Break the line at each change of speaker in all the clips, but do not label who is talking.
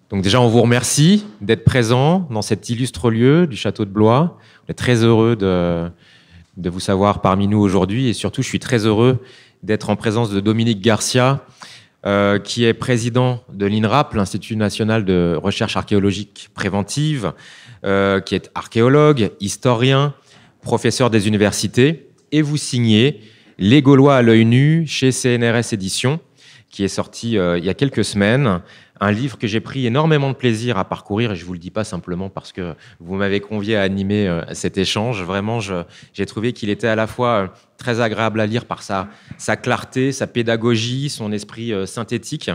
Donc déjà, on vous remercie d'être présent dans cet illustre lieu du château de Blois. On est très heureux de vous savoir parmi nous aujourd'hui et surtout, je suis très heureux d'être en présence de Dominique Garcia, qui est président de l'INRAP, l'Institut national de recherche archéologique préventive, qui est archéologue, historien, professeur des universités, et vous signez Les Gaulois à l'œil nu chez CNRS Éditions, qui est sorti il y a quelques semaines. Un livre que j'ai pris énormément de plaisir à parcourir, et je ne vous le dis pas simplement parce que vous m'avez convié à animer cet échange. Vraiment, j'ai trouvé qu'il était à la fois très agréable à lire par sa clarté, sa pédagogie, son esprit synthétique,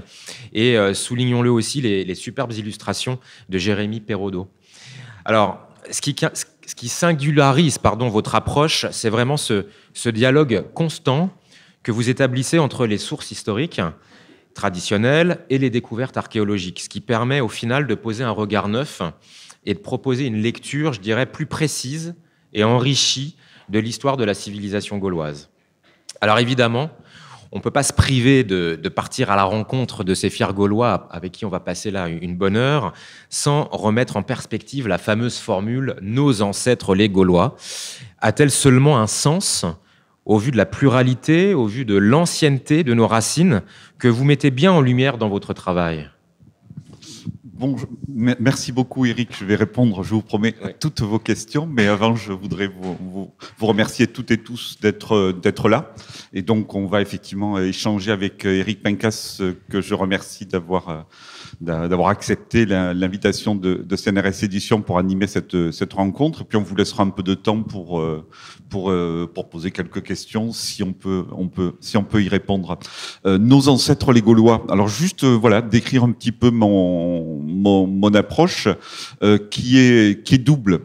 et soulignons-le aussi, les superbes illustrations de Jérémy Perraudot. Alors, ce qui singularise votre approche, c'est vraiment ce dialogue constant que vous établissez entre les sources historiques traditionnelles et les découvertes archéologiques, ce qui permet au final de poser un regard neuf et de proposer une lecture, je dirais, plus précise et enrichie de l'histoire de la civilisation gauloise. Alors évidemment, on ne peut pas se priver de partir à la rencontre de ces fiers Gaulois avec qui on va passer là une bonne heure, sans remettre en perspective la fameuse formule « nos ancêtres les Gaulois ». A-t-elle seulement un sens au vu de la pluralité, au vu de l'ancienneté de nos racines, que vous mettez bien en lumière dans votre travail?
Bon, merci beaucoup Eric, je vais répondre, je vous promets, à toutes vos questions, mais avant je voudrais vous remercier toutes et tous d'être là. Et donc on va effectivement échanger avec Eric Pincas, que je remercie d'avoir accepté l'invitation de CNRS Éditions pour animer cette rencontre. Et puis on vous laissera un peu de temps pour poser quelques questions, si on peut y répondre. Nos ancêtres les Gaulois. Alors juste décrire un petit peu mon approche qui est double,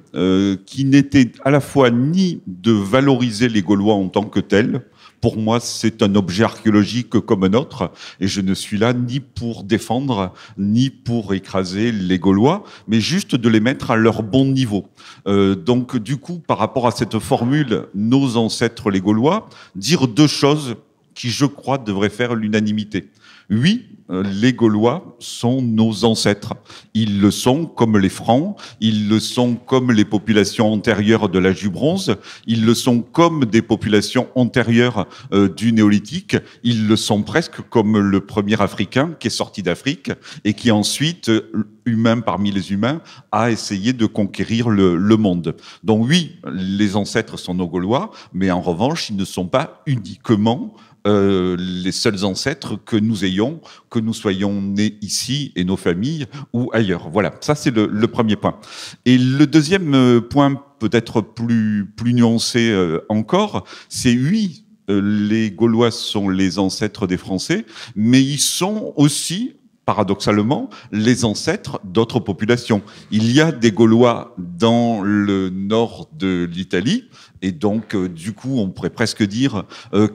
qui n'était à la fois ni de valoriser les Gaulois en tant que tels. Pour moi, c'est un objet archéologique comme un autre, et je ne suis là ni pour défendre, ni pour écraser les Gaulois, mais juste de les mettre à leur bon niveau. Donc, du coup, par rapport à cette formule « nos ancêtres les Gaulois », dire deux choses qui, je crois, devraient faire l'unanimité. Oui, les Gaulois sont nos ancêtres. Ils le sont comme les Francs, ils le sont comme les populations antérieures de l'âge du bronze, ils le sont comme des populations antérieures du néolithique, ils le sont presque comme le premier Africain qui est sorti d'Afrique et qui ensuite, humain parmi les humains, a essayé de conquérir le monde. Donc oui, les ancêtres sont nos Gaulois, mais en revanche, ils ne sont pas uniquement les seuls ancêtres que nous ayons, que nous soyons nés ici et nos familles ou ailleurs. Voilà, ça c'est le premier point. Et le deuxième point, peut-être plus nuancé encore, c'est oui, les Gaulois sont les ancêtres des Français, mais ils sont aussi, paradoxalement, les ancêtres d'autres populations. Il y a des Gaulois dans le nord de l'Italie, et donc, du coup, on pourrait presque dire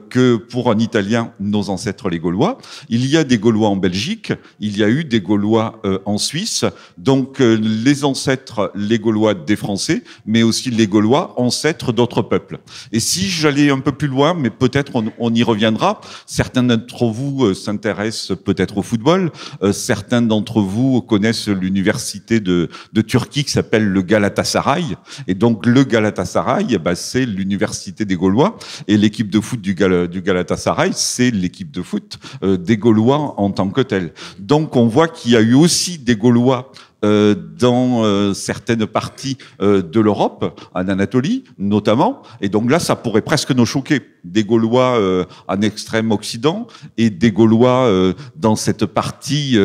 que pour un Italien, nos ancêtres les Gaulois. Il y a des Gaulois en Belgique, il y a eu des Gaulois en Suisse. Donc, les ancêtres les Gaulois des Français, mais aussi les Gaulois ancêtres d'autres peuples. Et si j'allais un peu plus loin, mais peut-être on y reviendra, certains d'entre vous s'intéressent peut-être au football, certains d'entre vous connaissent l'université de Turquie qui s'appelle le Galatasaray. Et donc, le Galatasaray, c'est l'université des Gaulois, et l'équipe de foot du Galatasaray, c'est l'équipe de foot des Gaulois en tant que telle. Donc on voit qu'il y a eu aussi des Gaulois dans certaines parties de l'Europe, en Anatolie notamment, et donc là ça pourrait presque nous choquer, des Gaulois en extrême occident et des Gaulois dans cette partie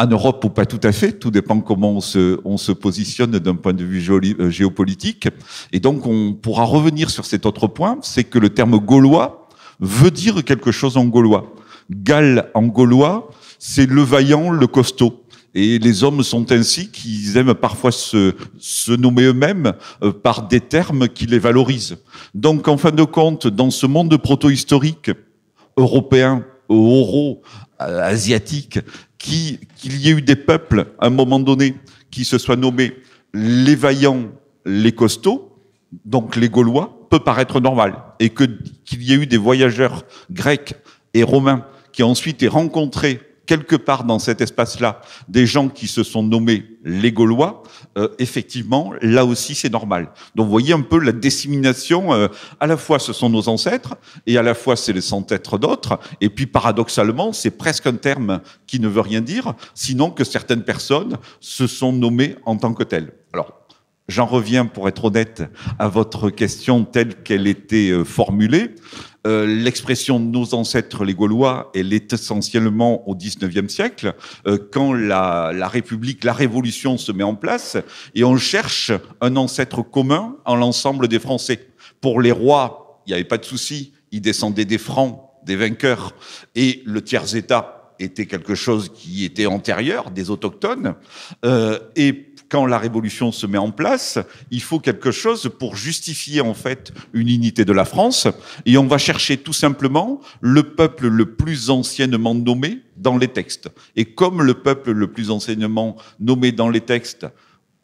en Europe ou pas tout à fait, tout dépend comment on se positionne d'un point de vue géopolitique. Et donc on pourra revenir sur cet autre point, c'est que le terme gaulois veut dire quelque chose en gaulois. Gal en gaulois, c'est le vaillant, le costaud. Et les hommes sont ainsi qu'ils aiment parfois se nommer eux-mêmes par des termes qui les valorisent. Donc en fin de compte, dans ce monde proto-historique européen, euro-asiatique, qu'il y ait eu des peuples, à un moment donné, qui se soient nommés les vaillants, les costauds, donc les Gaulois, peut paraître normal. Et qu'il y ait eu des voyageurs grecs et romains qui ensuite aient rencontré quelque part dans cet espace-là des gens qui se sont nommés les Gaulois, effectivement, là aussi c'est normal. Donc vous voyez un peu la dissémination, à la fois ce sont nos ancêtres, et à la fois c'est les ancêtres d'autres, et puis paradoxalement, c'est presque un terme qui ne veut rien dire, sinon que certaines personnes se sont nommées en tant que telles. Alors, j'en reviens, pour être honnête, à votre question telle qu'elle était formulée. L'expression « nos ancêtres les Gaulois », elle est essentiellement au XIXe siècle, quand la République, la Révolution se met en place, et on cherche un ancêtre commun en l'ensemble des Français. Pour les rois, il n'y avait pas de souci, ils descendaient des Francs, des vainqueurs, et le tiers-état était quelque chose qui était antérieur, des autochtones, et quand la Révolution se met en place, il faut quelque chose pour justifier en fait une unité de la France, et on va chercher tout simplement le peuple le plus anciennement nommé dans les textes. Et comme le peuple le plus anciennement nommé dans les textes,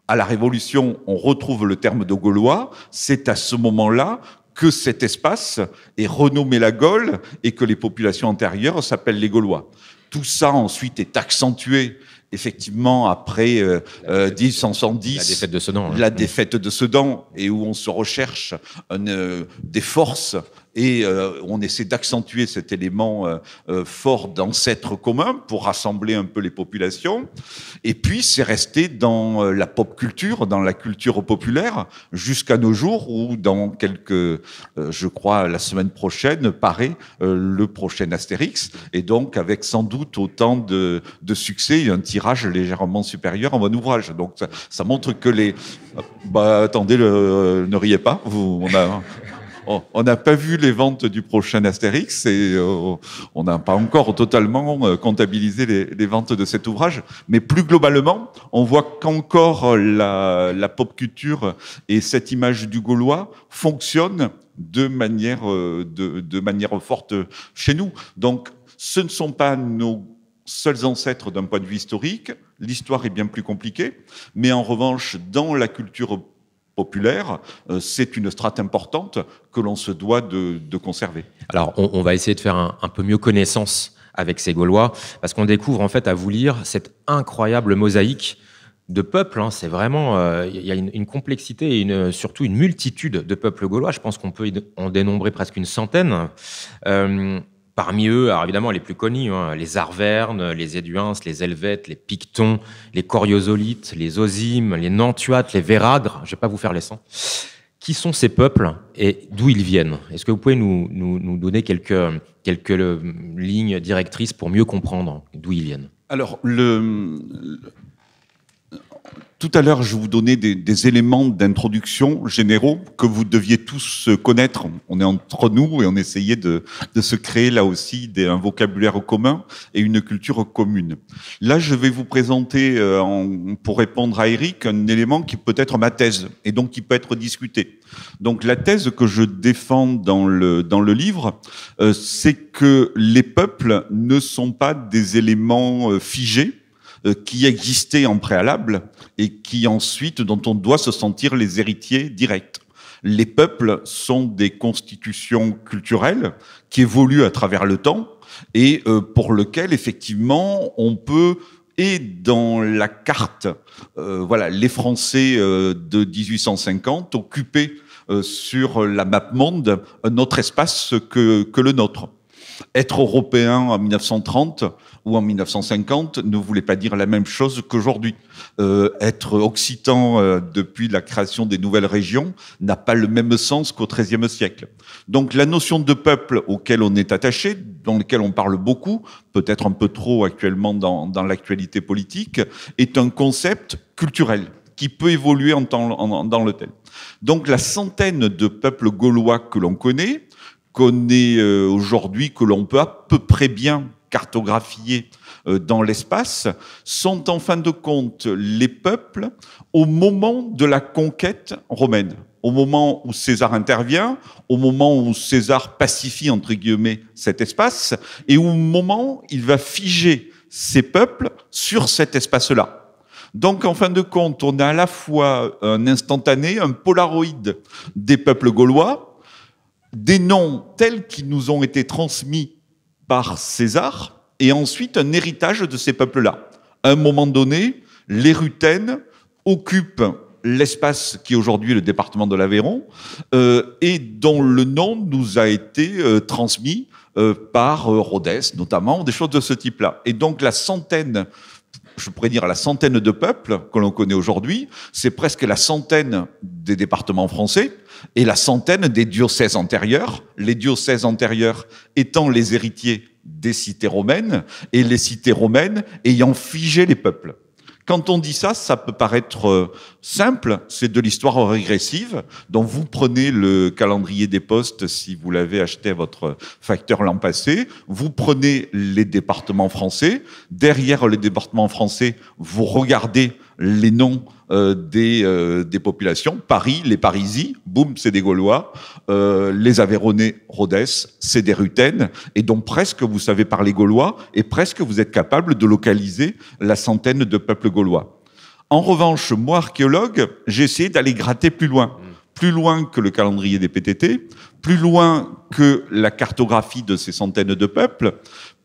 à la Révolution, on retrouve le terme de Gaulois, c'est à ce moment-là que cet espace est renommé la Gaule et que les populations antérieures s'appellent les Gaulois. Tout ça ensuite est accentué effectivement après 1870,
la défaite de Sedan,
la défaite de Sedan, et où on se recherche des forces et on essaie d'accentuer cet élément fort d'ancêtres communs pour rassembler un peu les populations. Et puis c'est resté dans la pop culture, dans la culture populaire, jusqu'à nos jours où dans quelques, je crois la semaine prochaine, paraît le prochain Astérix, et donc avec sans doute autant de succès et un tirage légèrement supérieur en bon ouvrage. Donc ça montre que les... attendez, ne riez pas, on n'a pas vu les ventes du prochain Astérix et on n'a pas encore totalement comptabilisé les ventes de cet ouvrage. Mais plus globalement, on voit qu'encore la pop culture et cette image du Gaulois fonctionnent de manière forte chez nous. Donc, ce ne sont pas nos seuls ancêtres d'un point de vue historique. L'histoire est bien plus compliquée. Mais en revanche, dans la culture populaire, c'est une strate importante que l'on se doit de conserver.
Alors, on va essayer de faire un peu mieux connaissance avec ces Gaulois, parce qu'on découvre en fait à vous lire cette incroyable mosaïque de peuples. C'est vraiment, il y a une complexité et surtout une multitude de peuples gaulois. Je pense qu'on peut en dénombrer presque une centaine. Parmi eux, alors évidemment, les plus connus, les Arvernes, les Éduins, les Helvètes, les Pictons, les Coriozolites, les Ozimes, les Nantuates, les Véragres. Je ne vais pas vous faire les 100. Qui sont ces peuples et d'où ils viennent? Est-ce que vous pouvez nous donner quelques lignes directrices pour mieux comprendre d'où ils viennent?
Alors, tout à l'heure, je vous donnais des éléments d'introduction généraux que vous deviez tous connaître. On est entre nous et on essayait de se créer là aussi un vocabulaire commun et une culture commune. Là, je vais vous présenter, pour répondre à Eric, un élément qui peut être ma thèse et donc qui peut être discuté. Donc la thèse que je défends dans le livre, c'est que les peuples ne sont pas des éléments figés, qui existaient en préalable et qui ensuite, dont on doit se sentir les héritiers directs. Les peuples sont des constitutions culturelles qui évoluent à travers le temps et pour lesquelles, effectivement, on peut, et dans la carte, les Français de 1850 occupaient sur la map monde un autre espace que le nôtre. Être européen en 1930 ou en 1950 ne voulait pas dire la même chose qu'aujourd'hui. Être occitan depuis la création des nouvelles régions n'a pas le même sens qu'au XIIIe siècle. Donc la notion de peuple auquel on est attaché, dans lequel on parle beaucoup, peut-être un peu trop actuellement dans l'actualité politique, est un concept culturel qui peut évoluer dans le tel. Donc la centaine de peuples gaulois que l'on connaît aujourd'hui, que l'on peut à peu près bien cartographier dans l'espace, sont en fin de compte les peuples au moment de la conquête romaine, au moment où César intervient, au moment où César pacifie, entre guillemets, cet espace, et au moment où il va figer ces peuples sur cet espace-là. Donc, en fin de compte, on a à la fois un instantané, un polaroïde des peuples gaulois, des noms tels qu'ils nous ont été transmis par César, et ensuite un héritage de ces peuples-là. À un moment donné, les Rutènes occupent l'espace qui est aujourd'hui le département de l'Aveyron et dont le nom nous a été transmis par Rhodez, notamment, des choses de ce type-là. Et donc la centaine, je pourrais dire la centaine de peuples que l'on connaît aujourd'hui, c'est presque la centaine des départements français et la centaine des diocèses antérieurs, les diocèses antérieurs étant les héritiers des cités romaines et les cités romaines ayant figé les peuples. Quand on dit ça, ça peut paraître simple, c'est de l'histoire régressive, dont vous prenez le calendrier des postes si vous l'avez acheté à votre facteur l'an passé, vous prenez les départements français, derrière les départements français, vous regardez les noms des populations, Paris, les Parisis, boum, c'est des Gaulois, les Aveyronnais, Rhodez, c'est des Rutènes, et donc presque vous savez parler gaulois, et presque vous êtes capable de localiser la centaine de peuples gaulois. En revanche, moi, archéologue, j'ai essayé d'aller gratter plus loin que le calendrier des PTT, plus loin que la cartographie de ces centaines de peuples,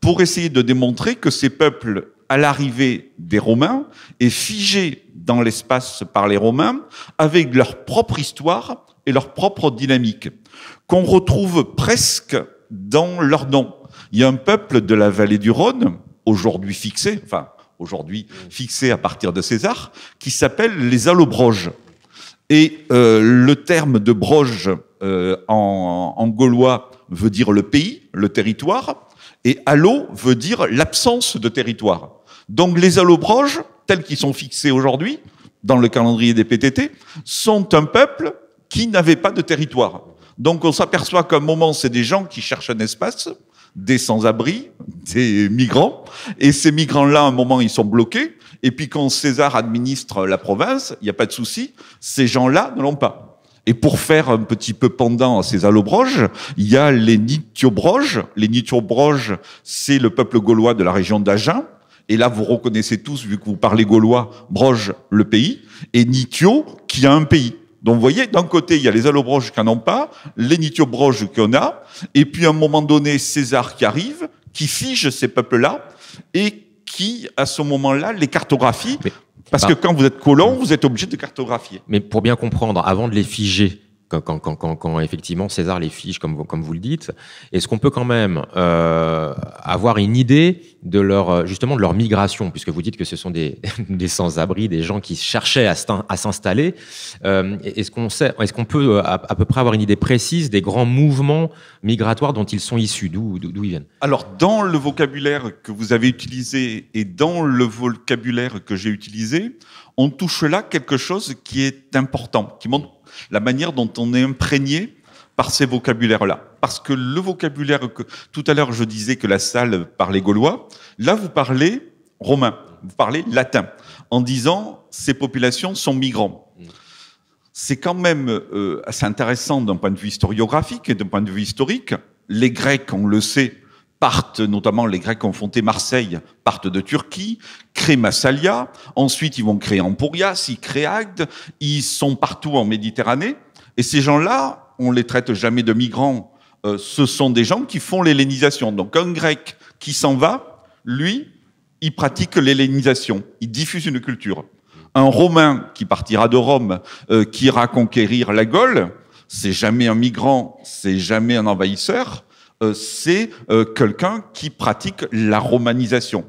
pour essayer de démontrer que ces peuples, à l'arrivée des Romains, est figé dans l'espace par les Romains, avec leur propre histoire et leur propre dynamique, qu'on retrouve presque dans leur nom. Il y a un peuple de la vallée du Rhône, aujourd'hui fixé à partir de César, qui s'appelle les Allobroges. Et le terme de broge en gaulois veut dire le pays, le territoire, et allo veut dire l'absence de territoire. Donc les Allobroges, tels qu'ils sont fixés aujourd'hui dans le calendrier des PTT, sont un peuple qui n'avait pas de territoire. Donc on s'aperçoit qu'à un moment, c'est des gens qui cherchent un espace, des sans-abri, des migrants, et ces migrants-là, à un moment, ils sont bloqués, et puis quand César administre la province, il n'y a pas de souci, ces gens-là ne l'ont pas. Et pour faire un petit peu pendant à ces Allobroges, il y a les Nitiobroges. Les Nitiobroges, c'est le peuple gaulois de la région d'Agen. Et là, vous reconnaissez tous, vu que vous parlez gaulois, Broge, le pays, et Nitio, qui a un pays. Donc, vous voyez, d'un côté, il y a les Allobroges qui n'en ont pas, les Nitiobroges qui en a, et puis à un moment donné, César qui arrive, qui fige ces peuples-là, et qui, à ce moment-là, les cartographie. Parce que quand vous êtes colon, vous êtes obligé de cartographier.
Mais pour bien comprendre, avant de les figer, quand effectivement César les fige, comme vous le dites, est-ce qu'on peut quand même avoir une idée de leur migration, puisque vous dites que ce sont des sans-abri, des gens qui cherchaient à s'installer. Est-ce qu'on peut à peu près avoir une idée précise des grands mouvements migratoires dont ils sont issus, d'où ils viennent?
Alors, dans le vocabulaire que vous avez utilisé et dans le vocabulaire que j'ai utilisé, on touche là quelque chose qui est important, qui montre la manière dont on est imprégné par ces vocabulaires-là. Parce que le vocabulaire que tout à l'heure je disais que la salle parlait gaulois, là vous parlez romain, vous parlez latin, en disant ces populations sont migrants. C'est quand même assez intéressant d'un point de vue historiographique et d'un point de vue historique. Les Grecs, on le sait, partent, notamment les Grecs qui ont fondé Marseille, partent de Turquie, créent Massalia, ensuite ils vont créer Emporias, ils créent Agde, ils sont partout en Méditerranée, et ces gens-là, on les traite jamais de migrants, ce sont des gens qui font l'hellénisation. Donc un Grec qui s'en va, lui, il pratique l'hellénisation, il diffuse une culture. Un Romain qui partira de Rome, qui ira conquérir la Gaule, c'est jamais un migrant, c'est jamais un envahisseur, c'est quelqu'un qui pratique la romanisation.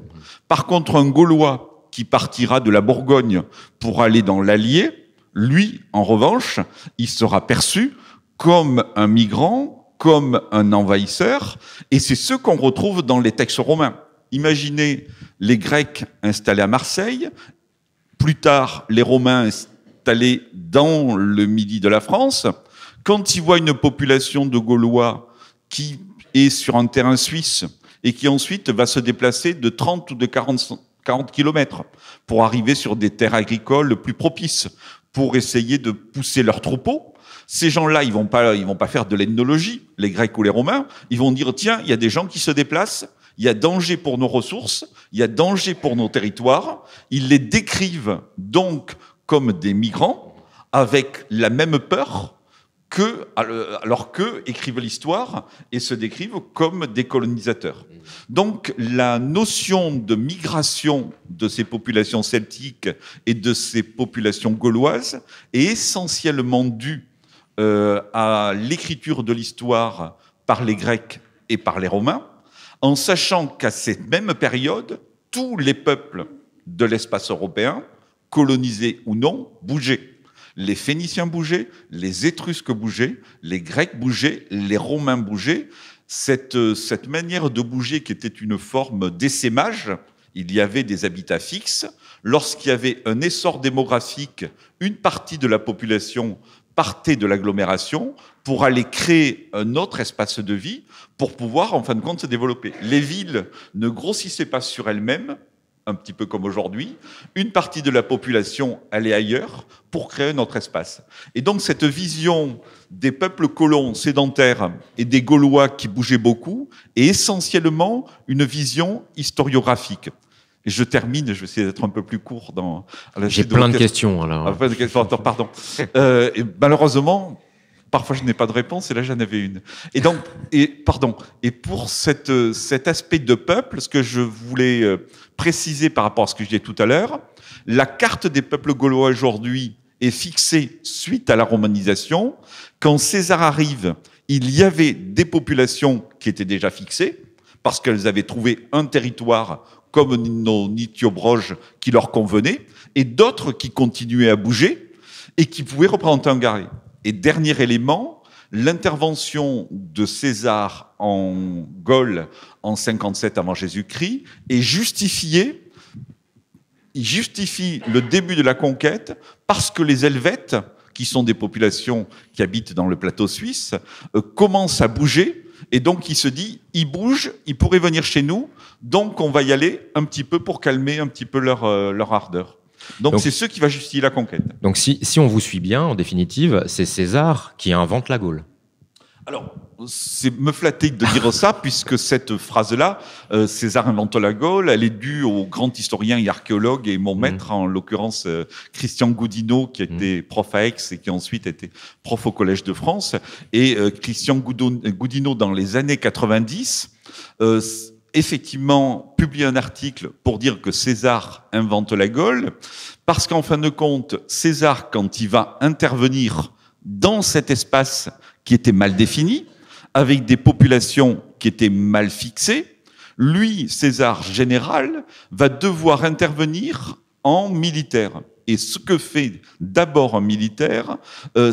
Par contre, un Gaulois qui partira de la Bourgogne pour aller dans l'Allier, lui, en revanche, il sera perçu comme un migrant, comme un envahisseur, et c'est ce qu'on retrouve dans les textes romains. Imaginez les Grecs installés à Marseille, plus tard les Romains installés dans le midi de la France. Quand ils voient une population de Gaulois qui est sur un terrain suisse et qui ensuite va se déplacer de 30 ou de 40 kilomètres pour arriver sur des terres agricoles plus propices, pour essayer de pousser leurs troupeaux. Ces gens-là, ils vont pas faire de l'ethnologie, les Grecs ou les Romains. Ils vont dire, tiens, il y a des gens qui se déplacent, il y a danger pour nos ressources, il y a danger pour nos territoires. Ils les décrivent donc comme des migrants, avec la même peur alors qu'eux écrivent l'histoire et se décrivent comme des colonisateurs. Donc la notion de migration de ces populations celtiques et de ces populations gauloises est essentiellement due à l'écriture de l'histoire par les Grecs et par les Romains, en sachant qu'à cette même période, tous les peuples de l'espace européen, colonisés ou non, bougeaient. Les Phéniciens bougeaient, les Étrusques bougeaient, les Grecs bougeaient, les Romains bougeaient. Cette manière de bouger qui était une forme d'essaimage, il y avait des habitats fixes. Lorsqu'il y avait un essor démographique, une partie de la population partait de l'agglomération pour aller créer un autre espace de vie pour pouvoir, en fin de compte, se développer. Les villes ne grossissaient pas sur elles-mêmes, un petit peu comme aujourd'hui. Une partie de la population allait ailleurs pour créer un autre espace. Et donc cette vision des peuples colons sédentaires et des Gaulois qui bougeaient beaucoup est essentiellement une vision historiographique. Et je termine, je vais essayer d'être un peu plus court dans...
J'ai plein de questions, alors.
Pardon. Et malheureusement, parfois je n'ai pas de réponse, et là j'en avais une. Et pour cet aspect de peuple, ce que je voulais préciser par rapport à ce que je disais tout à l'heure, la carte des peuples gaulois aujourd'hui est fixée suite à la romanisation. Quand César arrive, il y avait des populations qui étaient déjà fixées, parce qu'elles avaient trouvé un territoire comme nos Nitiobroges qui leur convenait, et d'autres qui continuaient à bouger et qui pouvaient représenter un guerrier. Et dernier élément, l'intervention de César en Gaule en 57 avant Jésus-Christ est justifiée. Il justifie le début de la conquête parce que les Helvètes, qui sont des populations qui habitent dans le plateau suisse, commencent à bouger. Et donc, il se dit, ils bougent, ils pourraient venir chez nous, donc on va y aller un petit peu pour calmer un petit peu leur ardeur. Donc c'est ce qui va justifier la conquête.
Donc si on vous suit bien, en définitive, c'est César qui invente la Gaule.
Alors, c'est me flatter de dire ça, puisque cette phrase-là, César invente la Gaule, elle est due au grand historien et archéologue et mon maître, en l'occurrence Christian Goudineau, qui était prof à Aix et qui ensuite était prof au Collège de France. Et Christian Goudineau, dans les années 90, effectivement, publie un article pour dire que César invente la Gaule, parce qu'en fin de compte, César, quand il va intervenir dans cet espace qui était mal défini, avec des populations qui étaient mal fixées, lui, César général, va devoir intervenir en militaire. Et ce que fait d'abord un militaire,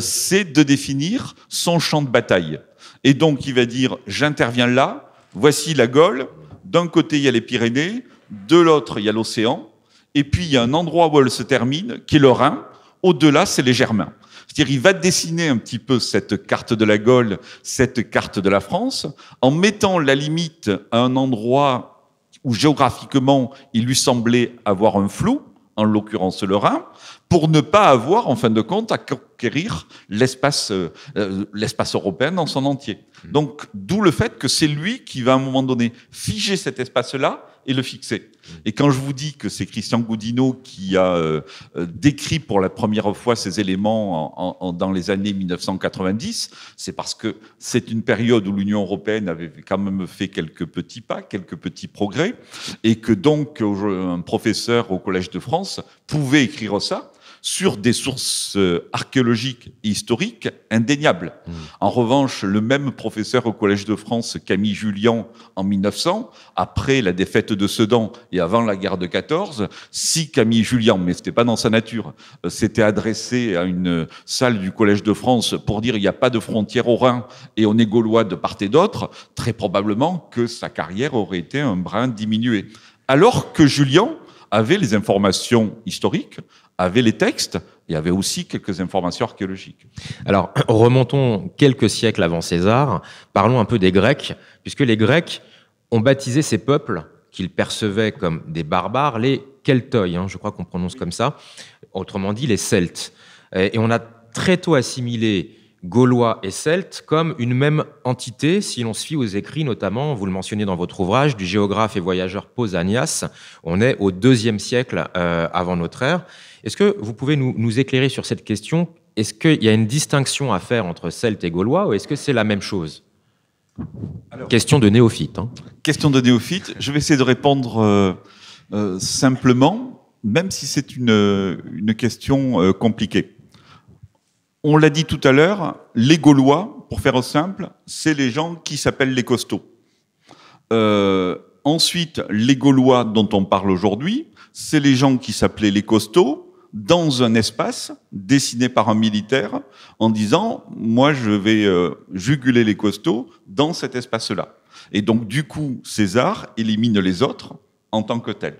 c'est de définir son champ de bataille. Et donc, il va dire, j'interviens là, voici la Gaule, d'un côté, il y a les Pyrénées, de l'autre, il y a l'océan, et puis il y a un endroit où elle se termine, qui est le Rhin, au-delà, c'est les Germains. C'est-à-dire, il va dessiner un petit peu cette carte de la Gaule, cette carte de la France, en mettant la limite à un endroit où géographiquement, il lui semblait avoir un flou, en l'occurrence le Rhin, pour ne pas avoir, en fin de compte, à conquérir l'espace européen dans son entier. Donc, d'où le fait que c'est lui qui va, à un moment donné, figer cet espace-là et le fixer. Et quand je vous dis que c'est Christian Goudineau qui a décrit pour la première fois ces éléments dans les années 1990, c'est parce que c'est une période où l'Union européenne avait quand même fait quelques petits pas, quelques petits progrès, et que donc un professeur au Collège de France pouvait écrire ça sur des sources archéologiques et historiques indéniables. En revanche, le même professeur au Collège de France, Camille Jullian, en 1900, après la défaite de Sedan et avant la guerre de 14, si Camille Jullian, mais c'était pas dans sa nature, s'était adressé à une salle du Collège de France pour dire il n'y a pas de frontière au Rhin et on est gaulois de part et d'autre, très probablement que sa carrière aurait été un brin diminuée. Alors que Jullian avait les informations historiques, avait les textes et avait aussi quelques informations archéologiques.
Alors, remontons quelques siècles avant César, parlons un peu des Grecs, puisque les Grecs ont baptisé ces peuples qu'ils percevaient comme des barbares, les Keltoi, je crois qu'on prononce comme ça, autrement dit les Celtes. Et on a très tôt assimilé Gaulois et Celtes comme une même entité, si l'on se fie aux écrits, notamment, vous le mentionnez dans votre ouvrage, du géographe et voyageur Pausanias. On est au IIe siècle avant notre ère. Est-ce que vous pouvez nous éclairer sur cette question? est-ce qu'il y a une distinction à faire entre Celtes et Gaulois ou est-ce que c'est la même chose? Alors, question de néophyte. Hein.
Question de néophyte. Je vais essayer de répondre simplement, même si c'est une question compliquée. On l'a dit tout à l'heure, les Gaulois, pour faire simple, c'est les gens qui s'appellent les costauds. Ensuite, les Gaulois dont on parle aujourd'hui, c'est les gens qui s'appelaient les costauds dans un espace dessiné par un militaire en disant « moi, je vais juguler les costauds dans cet espace-là ». Et donc, du coup, César élimine les autres en tant que tel.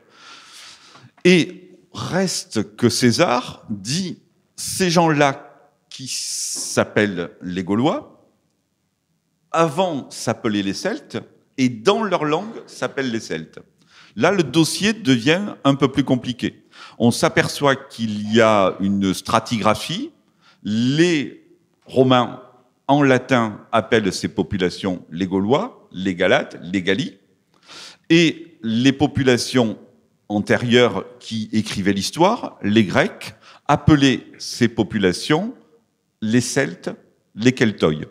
Et reste que César dit « ces gens-là qui s'appellent les Gaulois, avant s'appelaient les Celtes, et dans leur langue s'appellent les Celtes. » Là, le dossier devient un peu plus compliqué. On s'aperçoit qu'il y a une stratigraphie. Les Romains, en latin, appellent ces populations les Gaulois, les Galates, les Galli. Et les populations antérieures qui écrivaient l'histoire, les Grecs, appelaient ces populations les Celtes, les Keltoi.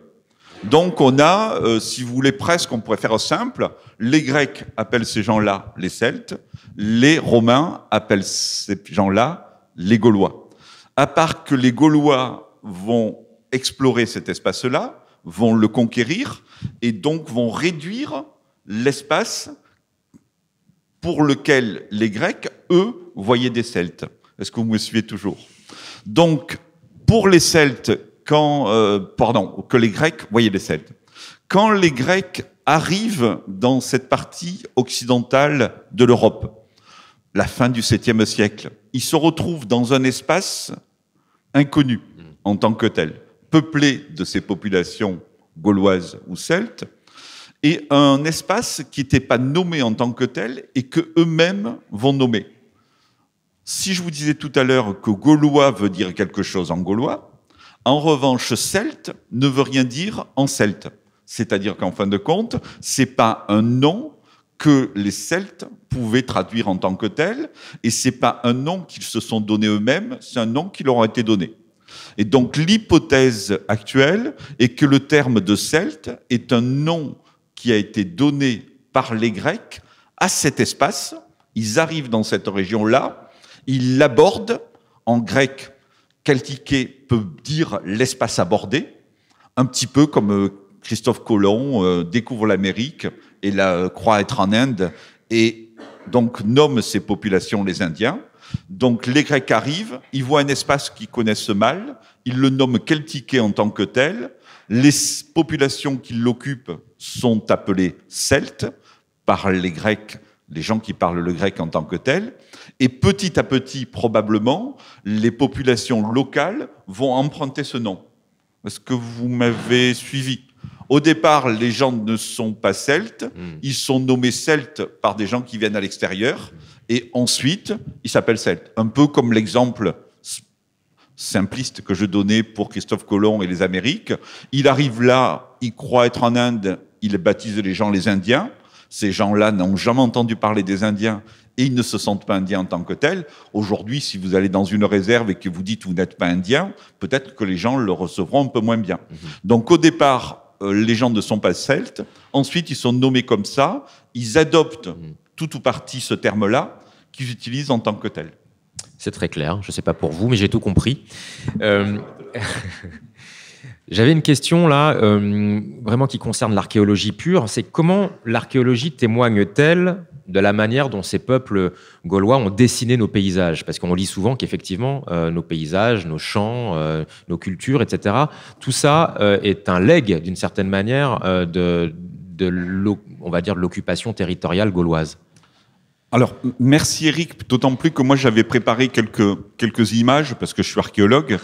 Donc on a, si vous voulez presque, on pourrait faire simple, les Grecs appellent ces gens-là les Celtes, les Romains appellent ces gens-là les Gaulois. À part que les Gaulois vont explorer cet espace-là, vont le conquérir, et donc vont réduire l'espace pour lequel les Grecs, eux, voyaient des Celtes. Est-ce que vous me suivez toujours? Donc, pour les Celtes, que les Grecs voyaient les Celtes. Quand les Grecs arrivent dans cette partie occidentale de l'Europe, la fin du 7e siècle, ils se retrouvent dans un espace inconnu en tant que tel, peuplé de ces populations gauloises ou celtes, et un espace qui n'était pas nommé en tant que tel et que eux-mêmes vont nommer. Si je vous disais tout à l'heure que gaulois veut dire quelque chose en gaulois, en revanche, celte ne veut rien dire en celte. C'est-à-dire qu'en fin de compte, c'est pas un nom que les Celtes pouvaient traduire en tant que tel, et c'est pas un nom qu'ils se sont donné eux-mêmes, c'est un nom qui leur a été donné. Et donc l'hypothèse actuelle est que le terme de celte est un nom qui a été donné par les Grecs à cet espace. Ils arrivent dans cette région-là, ils l'abordent. En grec, keltiké peut dire l'espace abordé, un petit peu comme Christophe Colomb découvre l'Amérique et la croit être en Inde et donc nomme ces populations les Indiens. Donc les Grecs arrivent, ils voient un espace qu'ils connaissent mal, ils le nomment keltiké en tant que tel. Les populations qui l'occupent sont appelées Celtes par les Grecs, les gens qui parlent le grec en tant que tel. Et petit à petit, probablement, les populations locales vont emprunter ce nom. Est-ce que vous m'avez suivi? Au départ, les gens ne sont pas celtes, ils sont nommés celtes par des gens qui viennent à l'extérieur, et ensuite, ils s'appellent celtes. Un peu comme l'exemple simpliste que je donnais pour Christophe Colomb et les Amériques. Il arrive là, il croit être en Inde, il baptise les gens les Indiens. Ces gens-là n'ont jamais entendu parler des Indiens et ils ne se sentent pas indiens en tant que tels. Aujourd'hui, si vous allez dans une réserve et que vous dites que vous n'êtes pas indien, peut-être que les gens le recevront un peu moins bien. Donc au départ, les gens ne sont pas celtes. Ensuite, ils sont nommés comme ça. Ils adoptent tout ou partie ce terme-là qu'ils utilisent en tant que tel.
C'est très clair. Je ne sais pas pour vous, mais j'ai tout compris. J'avais une question là, vraiment qui concerne l'archéologie pure. C'est comment l'archéologie témoigne-t-elle de la manière dont ces peuples gaulois ont dessiné nos paysages? Parce qu'on lit souvent qu'effectivement, nos paysages, nos champs, nos cultures, etc., tout ça est un legs, d'une certaine manière, on va dire, de l'occupation territoriale gauloise.
Alors, merci Eric, d'autant plus que moi j'avais préparé quelques images parce que je suis archéologue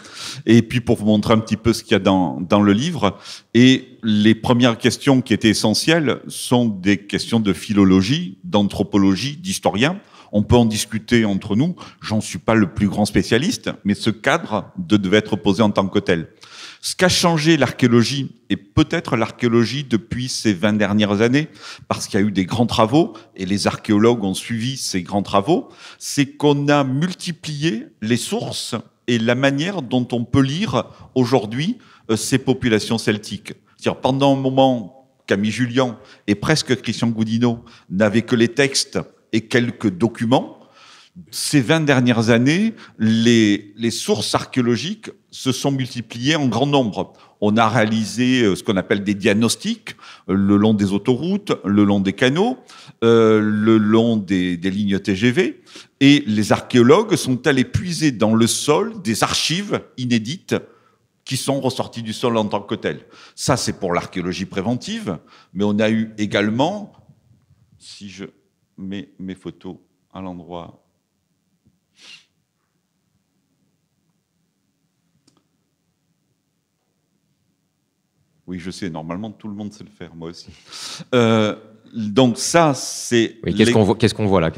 et puis pour vous montrer un petit peu ce qu'il y a dans le livre. Et les premières questions qui étaient essentielles sont des questions de philologie, d'anthropologie, d'historien. On peut en discuter entre nous, j'en suis pas le plus grand spécialiste, mais ce cadre devait être posé en tant que tel. Ce qu'a changé l'archéologie, et peut-être l'archéologie depuis ces 20 dernières années, parce qu'il y a eu des grands travaux, et les archéologues ont suivi ces grands travaux, c'est qu'on a multiplié les sources et la manière dont on peut lire aujourd'hui ces populations celtiques. C'est-à-dire, pendant un moment, Camille Jullian et presque Christian Goudinot n'avaient que les textes et quelques documents. Ces 20 dernières années, les sources archéologiques se sont multipliées en grand nombre. On a réalisé ce qu'on appelle des diagnostics le long des autoroutes, le long des canaux, le long des lignes TGV. Et les archéologues sont allés puiser dans le sol des archives inédites qui sont ressorties du sol en tant que telles. Ça, c'est pour l'archéologie préventive, mais on a eu également, si je mets mes photos à l'endroit... Oui, je sais, normalement, tout le monde sait le faire, moi aussi. Donc ça, c'est...
Oui, qu'est-ce qu'on voit là?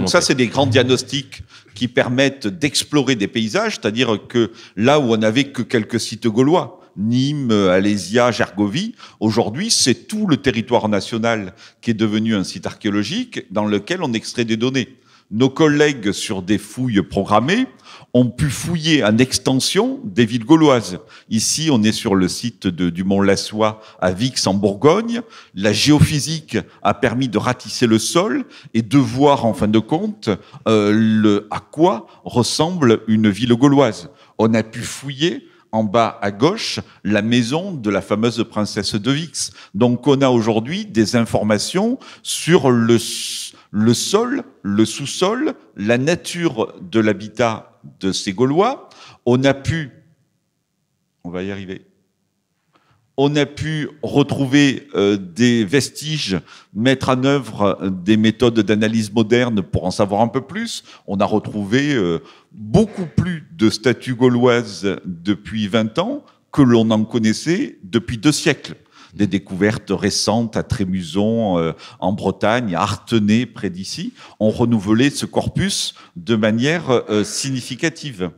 Ça, c'est des grands diagnostics qui permettent d'explorer des paysages, c'est-à-dire que là où on n'avait que quelques sites gaulois, Nîmes, Alésia, Gergovie, aujourd'hui, c'est tout le territoire national qui est devenu un site archéologique dans lequel on extrait des données. Nos collègues, sur des fouilles programmées, ont pu fouiller en extension des villes gauloises. Ici, on est sur le site du Mont Lassois à Vix, en Bourgogne. La géophysique a permis de ratisser le sol et de voir, en fin de compte, à quoi ressemble une ville gauloise. On a pu fouiller en bas à gauche, la maison de la fameuse princesse de Vix. Donc, on a aujourd'hui des informations sur le sol, le sous-sol, la nature de l'habitat de ces Gaulois. On va y arriver. On a pu retrouver des vestiges, mettre en œuvre des méthodes d'analyse moderne pour en savoir un peu plus. On a retrouvé beaucoup plus de statues gauloises depuis 20 ans que l'on en connaissait depuis 2 siècles. Des découvertes récentes à Trémuson, en Bretagne, à Artenay, près d'ici, ont renouvelé ce corpus de manière significative.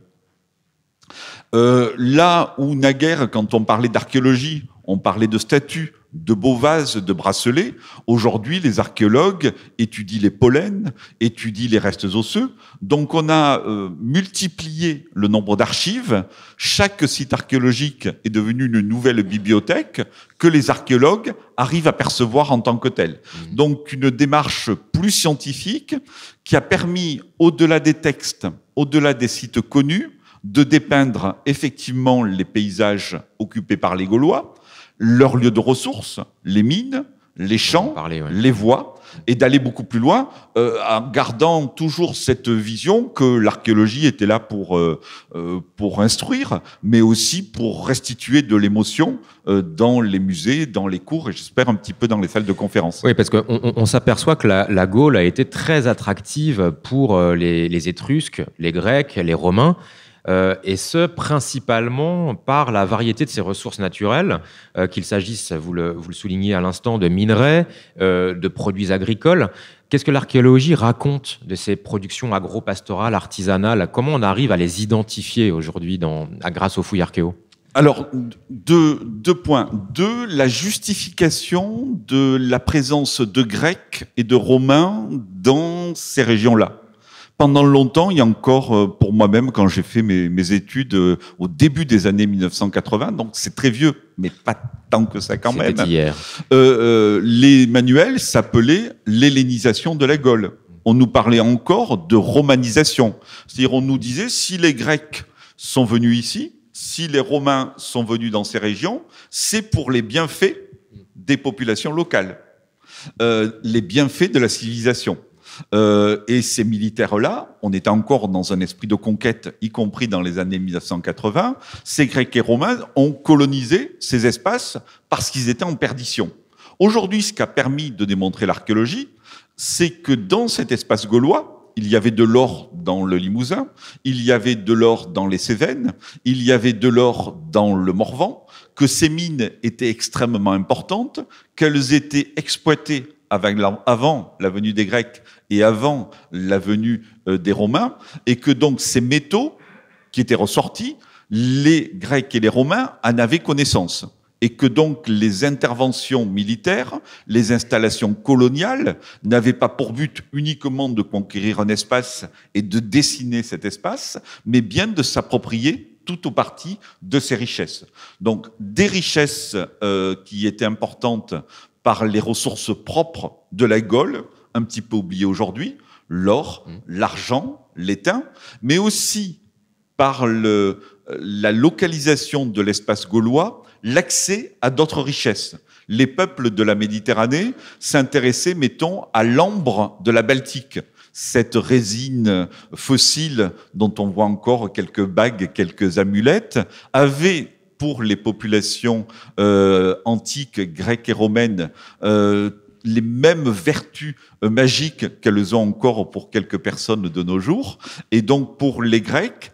Là où naguère, quand on parlait d'archéologie, on parlait de statues, de beaux vases, de bracelets, aujourd'hui les archéologues étudient les pollens, étudient les restes osseux. Donc on a multiplié le nombre d'archives. Chaque site archéologique est devenu une nouvelle bibliothèque que les archéologues arrivent à percevoir en tant que telle. Donc une démarche plus scientifique qui a permis, au-delà des textes, au-delà des sites connus, de dépeindre effectivement les paysages occupés par les Gaulois, leurs lieux de ressources, les mines, les champs, les voies, et d'aller beaucoup plus loin, en gardant toujours cette vision que l'archéologie était là pour instruire, mais aussi pour restituer de l'émotion dans les musées, dans les cours, et j'espère un petit peu dans les salles de conférence.
Oui, parce qu'on s'aperçoit que la Gaule a été très attractive pour les Étrusques, les Grecs, les Romains, et ce, principalement par la variété de ses ressources naturelles, qu'il s'agisse, vous le soulignez à l'instant, de minerais, de produits agricoles. Qu'est-ce que l'archéologie raconte de ces productions agro-pastorales, artisanales? Comment on arrive à les identifier aujourd'hui grâce aux fouilles archéo?
Alors, deux points. La justification de la présence de Grecs et de Romains dans ces régions-là. Pendant longtemps, il y a encore, pour moi-même, quand j'ai fait mes études au début des années 1980, donc c'est très vieux, mais pas tant que ça quand même.
C'était hier.
Les manuels s'appelaient l'hellénisation de la Gaule. On nous parlait encore de romanisation. C'est-à-dire, on nous disait, si les Grecs sont venus ici, si les Romains sont venus dans ces régions, c'est pour les bienfaits des populations locales, les bienfaits de la civilisation. Et ces militaires-là, on était encore dans un esprit de conquête, y compris dans les années 1980. Ces Grecs et Romains ont colonisé ces espaces parce qu'ils étaient en perdition. Aujourd'hui, ce qu'a permis de démontrer l'archéologie, c'est que dans cet espace gaulois, il y avait de l'or dans le Limousin, il y avait de l'or dans les Cévennes, il y avait de l'or dans le Morvan, que ces mines étaient extrêmement importantes, qu'elles étaient exploitées avant la venue des Grecs et avant la venue des Romains, et que donc ces métaux qui étaient ressortis, les Grecs et les Romains en avaient connaissance. et que donc les interventions militaires, les installations coloniales n'avaient pas pour but uniquement de conquérir un espace et de dessiner cet espace, mais bien de s'approprier tout ou partie de ces richesses. Donc des richesses qui étaient importantes par les ressources propres de la Gaule, un petit peu oubliées aujourd'hui, l'or, l'argent, l'étain, mais aussi par la localisation de l'espace gaulois, l'accès à d'autres richesses. Les peuples de la Méditerranée s'intéressaient, mettons, à l'ambre de la Baltique, cette résine fossile dont on voit encore quelques bagues, quelques amulettes, avait pour les populations antiques, grecques et romaines, les mêmes vertus magiques qu'elles ont encore pour quelques personnes de nos jours. Et donc pour les Grecs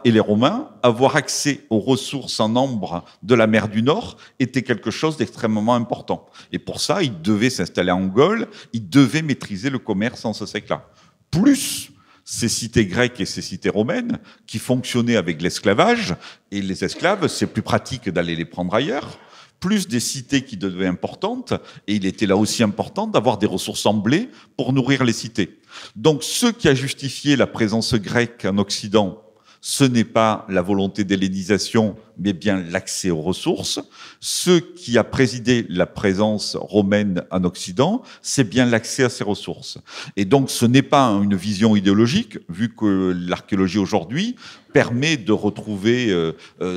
et les Romains, avoir accès aux ressources en ambre de la mer du Nord était quelque chose d'extrêmement important. Et pour ça, ils devaient s'installer en Gaule, ils devaient maîtriser le commerce en ce siècle-là. Plus ces cités grecques et ces cités romaines qui fonctionnaient avec l'esclavage, et les esclaves, c'est plus pratique d'aller les prendre ailleurs, plus des cités qui devenaient importantes, et il était là aussi important d'avoir des ressources en blé pour nourrir les cités. Donc ce qui a justifié la présence grecque en Occident, ce n'est pas la volonté d'hellénisation, mais bien l'accès aux ressources. Ce qui a présidé la présence romaine en Occident, c'est bien l'accès à ces ressources. Et donc, ce n'est pas une vision idéologique, vu que l'archéologie aujourd'hui permet de retrouver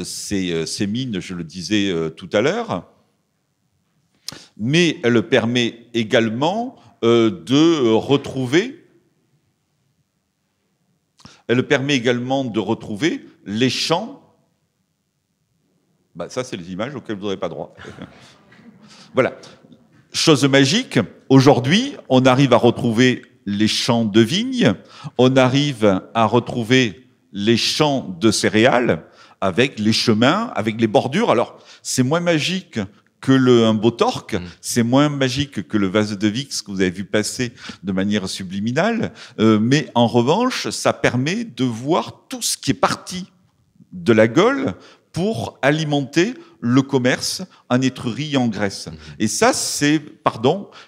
ces mines, je le disais tout à l'heure, mais elle permet également de retrouver les champs. Ça, c'est les images auxquelles vous n'aurez pas droit. Voilà. Chose magique, aujourd'hui, on arrive à retrouver les champs de vignes, on arrive à retrouver les champs de céréales, avec les chemins, avec les bordures. Alors, c'est moins magique que un beau torque, c'est moins magique que le vase de Vix que vous avez vu passer de manière subliminale, mais en revanche, ça permet de voir tout ce qui est parti de la Gaule pour alimenter le commerce en Étrurie et en Grèce. Et ça, c'est,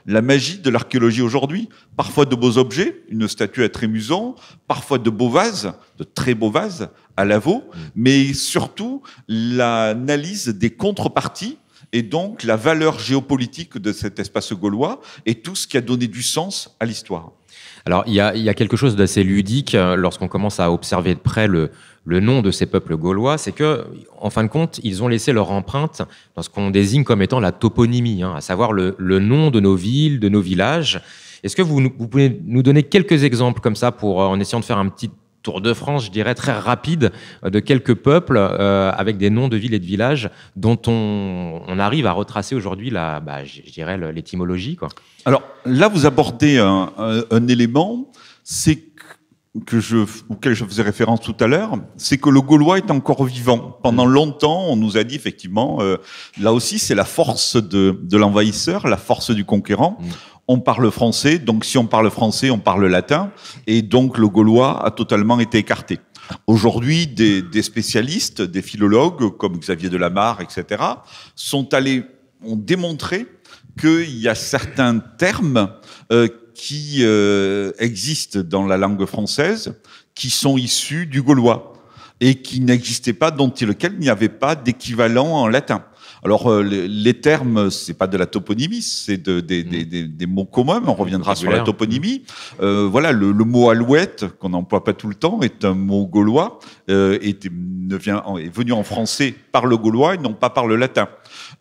la magie de l'archéologie aujourd'hui. Parfois de beaux objets, une statue à Trémuson, parfois de beaux vases, de très beaux vases à Lavaux, mais surtout l'analyse des contreparties et donc la valeur géopolitique de cet espace gaulois et tout ce qui a donné du sens à l'histoire.
Alors, il y a quelque chose d'assez ludique lorsqu'on commence à observer de près le nom de ces peuples gaulois, c'est que, en fin de compte, ils ont laissé leur empreinte dans ce qu'on désigne comme étant la toponymie, à savoir le nom de nos villes, de nos villages. Est-ce que vous pouvez nous donner quelques exemples comme ça en essayant de faire un petit tour de France, je dirais, très rapide de quelques peuples avec des noms de villes et de villages dont on arrive à retracer aujourd'hui je dirais l'étymologie, quoi.
Alors là, vous abordez un élément, auquel je faisais référence tout à l'heure, c'est que le gaulois est encore vivant. Pendant longtemps, on nous a dit effectivement, là aussi, c'est la force de l'envahisseur, la force du conquérant. On parle français, donc si on parle français, on parle latin, et donc le gaulois a totalement été écarté. Aujourd'hui, des spécialistes, des philologues comme Xavier Delamarre, etc., ont démontré qu'il y a certains termes qui existent dans la langue française, qui sont issus du gaulois et qui n'existaient pas, lequel il n'y avait pas d'équivalent en latin. Alors les termes, c'est pas de la toponymie, c'est des mots communs, mais on reviendra sur la toponymie. Voilà, le mot alouette, qu'on n'emploie pas tout le temps, est un mot gaulois, est venu en français par le gaulois et non pas par le latin.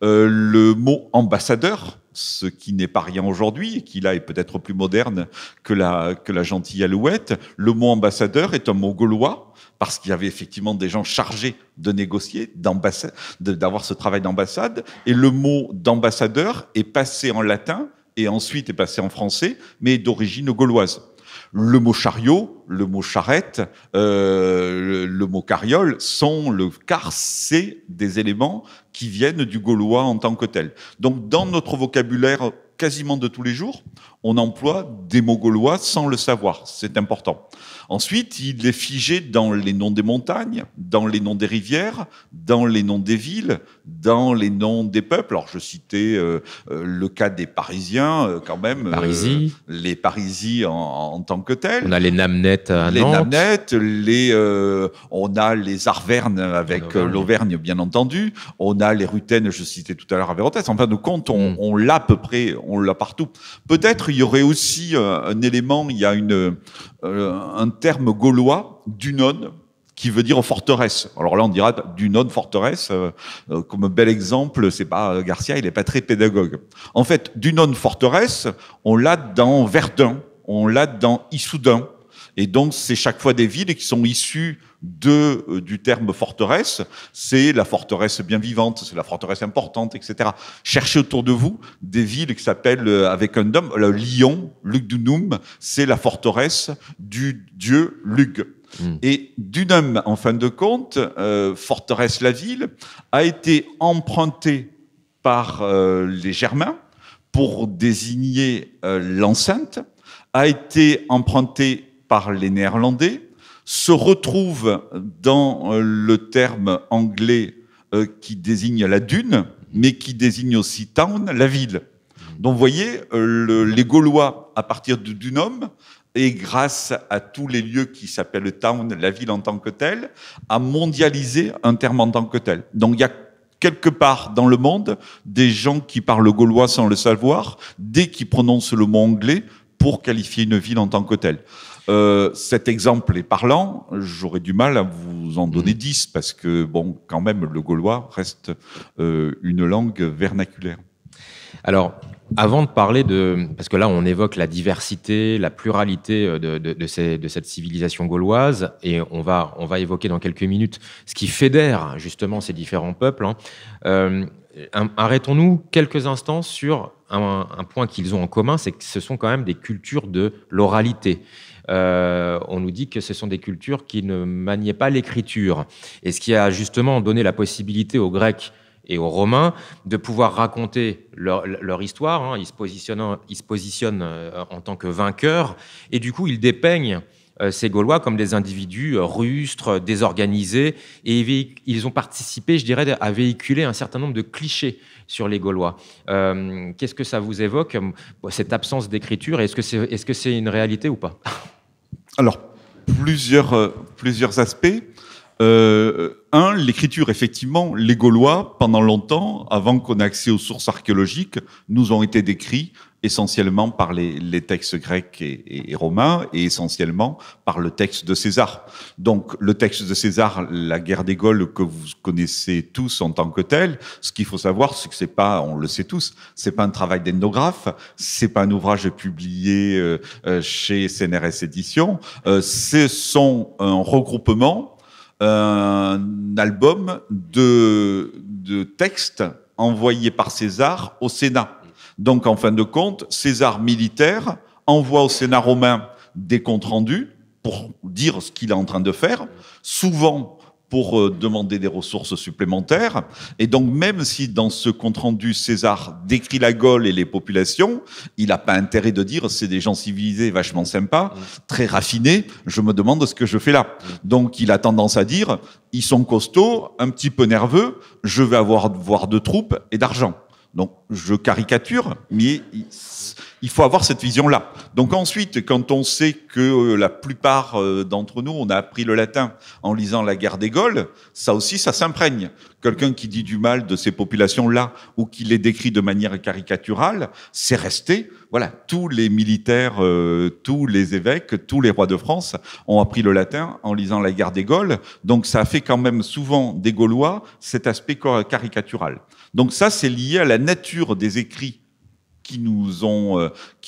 Le mot ambassadeur, ce qui n'est pas rien aujourd'hui, et qui là est peut-être plus moderne que la gentille alouette. Le mot ambassadeur est un mot gaulois, parce qu'il y avait effectivement des gens chargés de négocier, d'avoir ce travail d'ambassade. Et le mot d'ambassadeur est passé en latin et ensuite est passé en français, mais d'origine gauloise. Le mot chariot, le mot charrette, le mot carriole c'est des éléments qui viennent du gaulois en tant que tel. Donc dans notre vocabulaire quasiment de tous les jours, on emploie des mots gaulois sans le savoir, c'est important. Ensuite, il est figé dans les noms des montagnes, dans les noms des rivières, dans les noms des villes, dans les noms des peuples. Alors, je citais le cas des Parisiens, quand même.
Parisis.
Les Parisis en tant que tels.
On a les Namnettes à Nantes.
On a les Arvernes avec l'Auvergne, bien entendu. On a les Rutènes, je citais tout à l'heure à Vérotès. En fin de compte, on l'a à peu près, on l'a partout. Peut-être il y aurait aussi un élément, il y a un terme gaulois, Dunon, qui veut dire forteresse. Alors là, on dira Dunon, forteresse, comme un bel exemple, c'est pas Garcia, il est pas très pédagogue. En fait, Dunon, forteresse, on l'a dans Verdun, on l'a dans Issoudun. Et donc, c'est chaque fois des villes qui sont issues du terme forteresse. C'est la forteresse bien vivante, c'est la forteresse importante, etc. Cherchez autour de vous des villes qui s'appellent, avec un nom, Lyon, Lugdunum, c'est la forteresse du dieu Lug. Et Dunum, en fin de compte, forteresse la ville, a été empruntée par les Germains pour désigner l'enceinte, a été empruntée par les Néerlandais, se retrouve dans le terme anglais qui désigne la dune, mais qui désigne aussi town, la ville. Donc vous voyez, les Gaulois, à partir de Dunum, et grâce à tous les lieux qui s'appellent town, la ville en tant que telle, a mondialisé un terme en tant que tel. Donc il y a quelque part dans le monde des gens qui parlent gaulois sans le savoir, dès qu'ils prononcent le mot anglais pour qualifier une ville en tant que telle. Cet exemple est parlant, j'aurais du mal à vous en donner 10 parce que, bon, quand même, le gaulois reste une langue vernaculaire.
Alors, avant de parler parce que là, on évoque la diversité, la pluralité de cette civilisation gauloise, et on va évoquer dans quelques minutes ce qui fédère justement ces différents peuples. Arrêtons-nous quelques instants sur un point qu'ils ont en commun, c'est que ce sont quand même des cultures de l'oralité. On nous dit que ce sont des cultures qui ne maniaient pas l'écriture. Et ce qui a justement donné la possibilité aux Grecs et aux Romains de pouvoir raconter leur histoire. Ils se positionnent en tant que vainqueurs. Et du coup, ils dépeignent ces Gaulois comme des individus rustres, désorganisés. Et ils ont participé, je dirais, à véhiculer un certain nombre de clichés sur les Gaulois. Qu'est-ce que ça vous évoque, cette absence d'écriture? Est-ce que c'est une réalité ou pas?
Alors, plusieurs aspects. L'écriture, effectivement, les Gaulois, pendant longtemps, avant qu'on ait accès aux sources archéologiques, nous ont été décrits essentiellement par les textes grecs et romains, et essentiellement par le texte de César. Donc, le texte de César, la guerre des Gaules, que vous connaissez tous en tant que tel, ce qu'il faut savoir, c'est que c'est pas, on le sait tous, c'est pas un travail d'ethnographe, c'est pas un ouvrage publié chez CNRS Éditions, ce sont un regroupement, un album de textes envoyés par César au Sénat. Donc, en fin de compte, César militaire envoie au Sénat romain des comptes rendus pour dire ce qu'il est en train de faire, souvent pour demander des ressources supplémentaires. Et donc, même si dans ce compte-rendu, César décrit la Gaule et les populations, il n'a pas intérêt de dire c'est des gens civilisés, vachement sympas, très raffinés, je me demande ce que je fais là. Donc, il a tendance à dire, ils sont costauds, un petit peu nerveux, je vais avoir de troupes et d'argent. Donc, je caricature, mais il faut avoir cette vision-là. Donc ensuite, quand on sait que la plupart d'entre nous, on a appris le latin en lisant la guerre des Gaules, ça aussi, ça s'imprègne. Quelqu'un qui dit du mal de ces populations-là ou qui les décrit de manière caricaturale, c'est resté. Voilà, tous les militaires, tous les évêques, tous les rois de France ont appris le latin en lisant la guerre des Gaules. Donc ça a fait quand même souvent des Gaulois cet aspect caricatural. Donc ça, c'est lié à la nature des écrits qui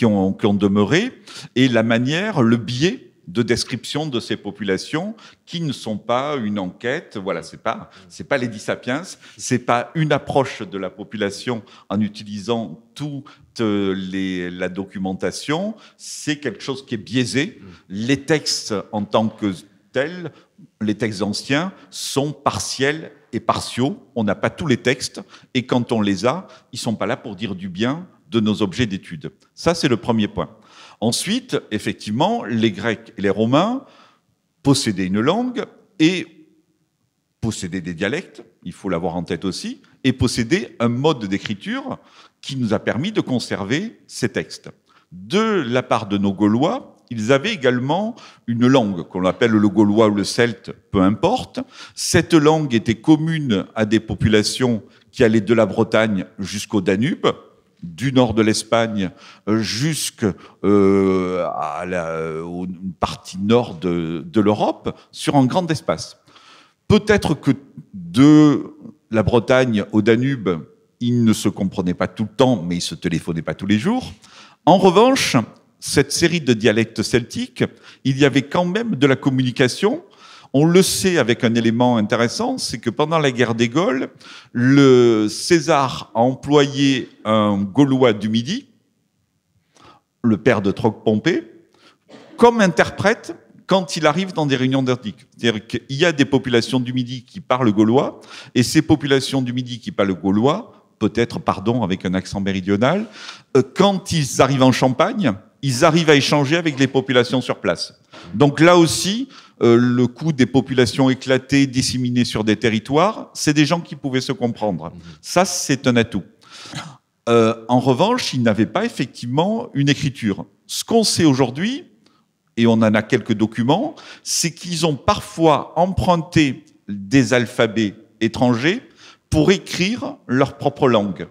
ont demeuré, et la manière, le biais de description de ces populations qui ne sont pas une enquête. Voilà, c'est pas l'Edi Sapiens, c'est pas une approche de la population en utilisant toute la documentation. C'est quelque chose qui est biaisé. Les textes en tant que tels, les textes anciens sont partiels et partiaux. On n'a pas tous les textes, et quand on les a, ils sont pas là pour dire du bien de nos objets d'étude. Ça, c'est le premier point. Ensuite, effectivement, les Grecs et les Romains possédaient une langue et possédaient des dialectes, il faut l'avoir en tête aussi, et possédaient un mode d'écriture qui nous a permis de conserver ces textes. De la part de nos Gaulois, ils avaient également une langue qu'on appelle le gaulois ou le celte, peu importe. Cette langue était commune à des populations qui allaient de la Bretagne jusqu'au Danube, du nord de l'Espagne jusqu'à une partie nord de l'Europe, sur un grand espace. Peut-être que de la Bretagne au Danube, ils ne se comprenaient pas tout le temps, mais ils se téléphonaient pas tous les jours. En revanche, cette série de dialectes celtiques, il y avait quand même de la communication. On le sait avec un élément intéressant, c'est que pendant la guerre des Gaules, le César a employé un Gaulois du Midi, le père de Troc-Pompée, comme interprète quand il arrive dans des réunions nordiques. C'est-à-dire qu'il y a des populations du Midi qui parlent gaulois, et ces populations du Midi qui parlent gaulois, peut-être, pardon, avec un accent méridional, quand ils arrivent en Champagne, ils arrivent à échanger avec les populations sur place. Donc là aussi, le coût des populations éclatées, disséminées sur des territoires, c'est des gens qui pouvaient se comprendre. Ça, c'est un atout. En revanche, ils n'avaient pas effectivement une écriture. Ce qu'on sait aujourd'hui, et on en a quelques documents, c'est qu'ils ont parfois emprunté des alphabets étrangers pour écrire leur propre langue.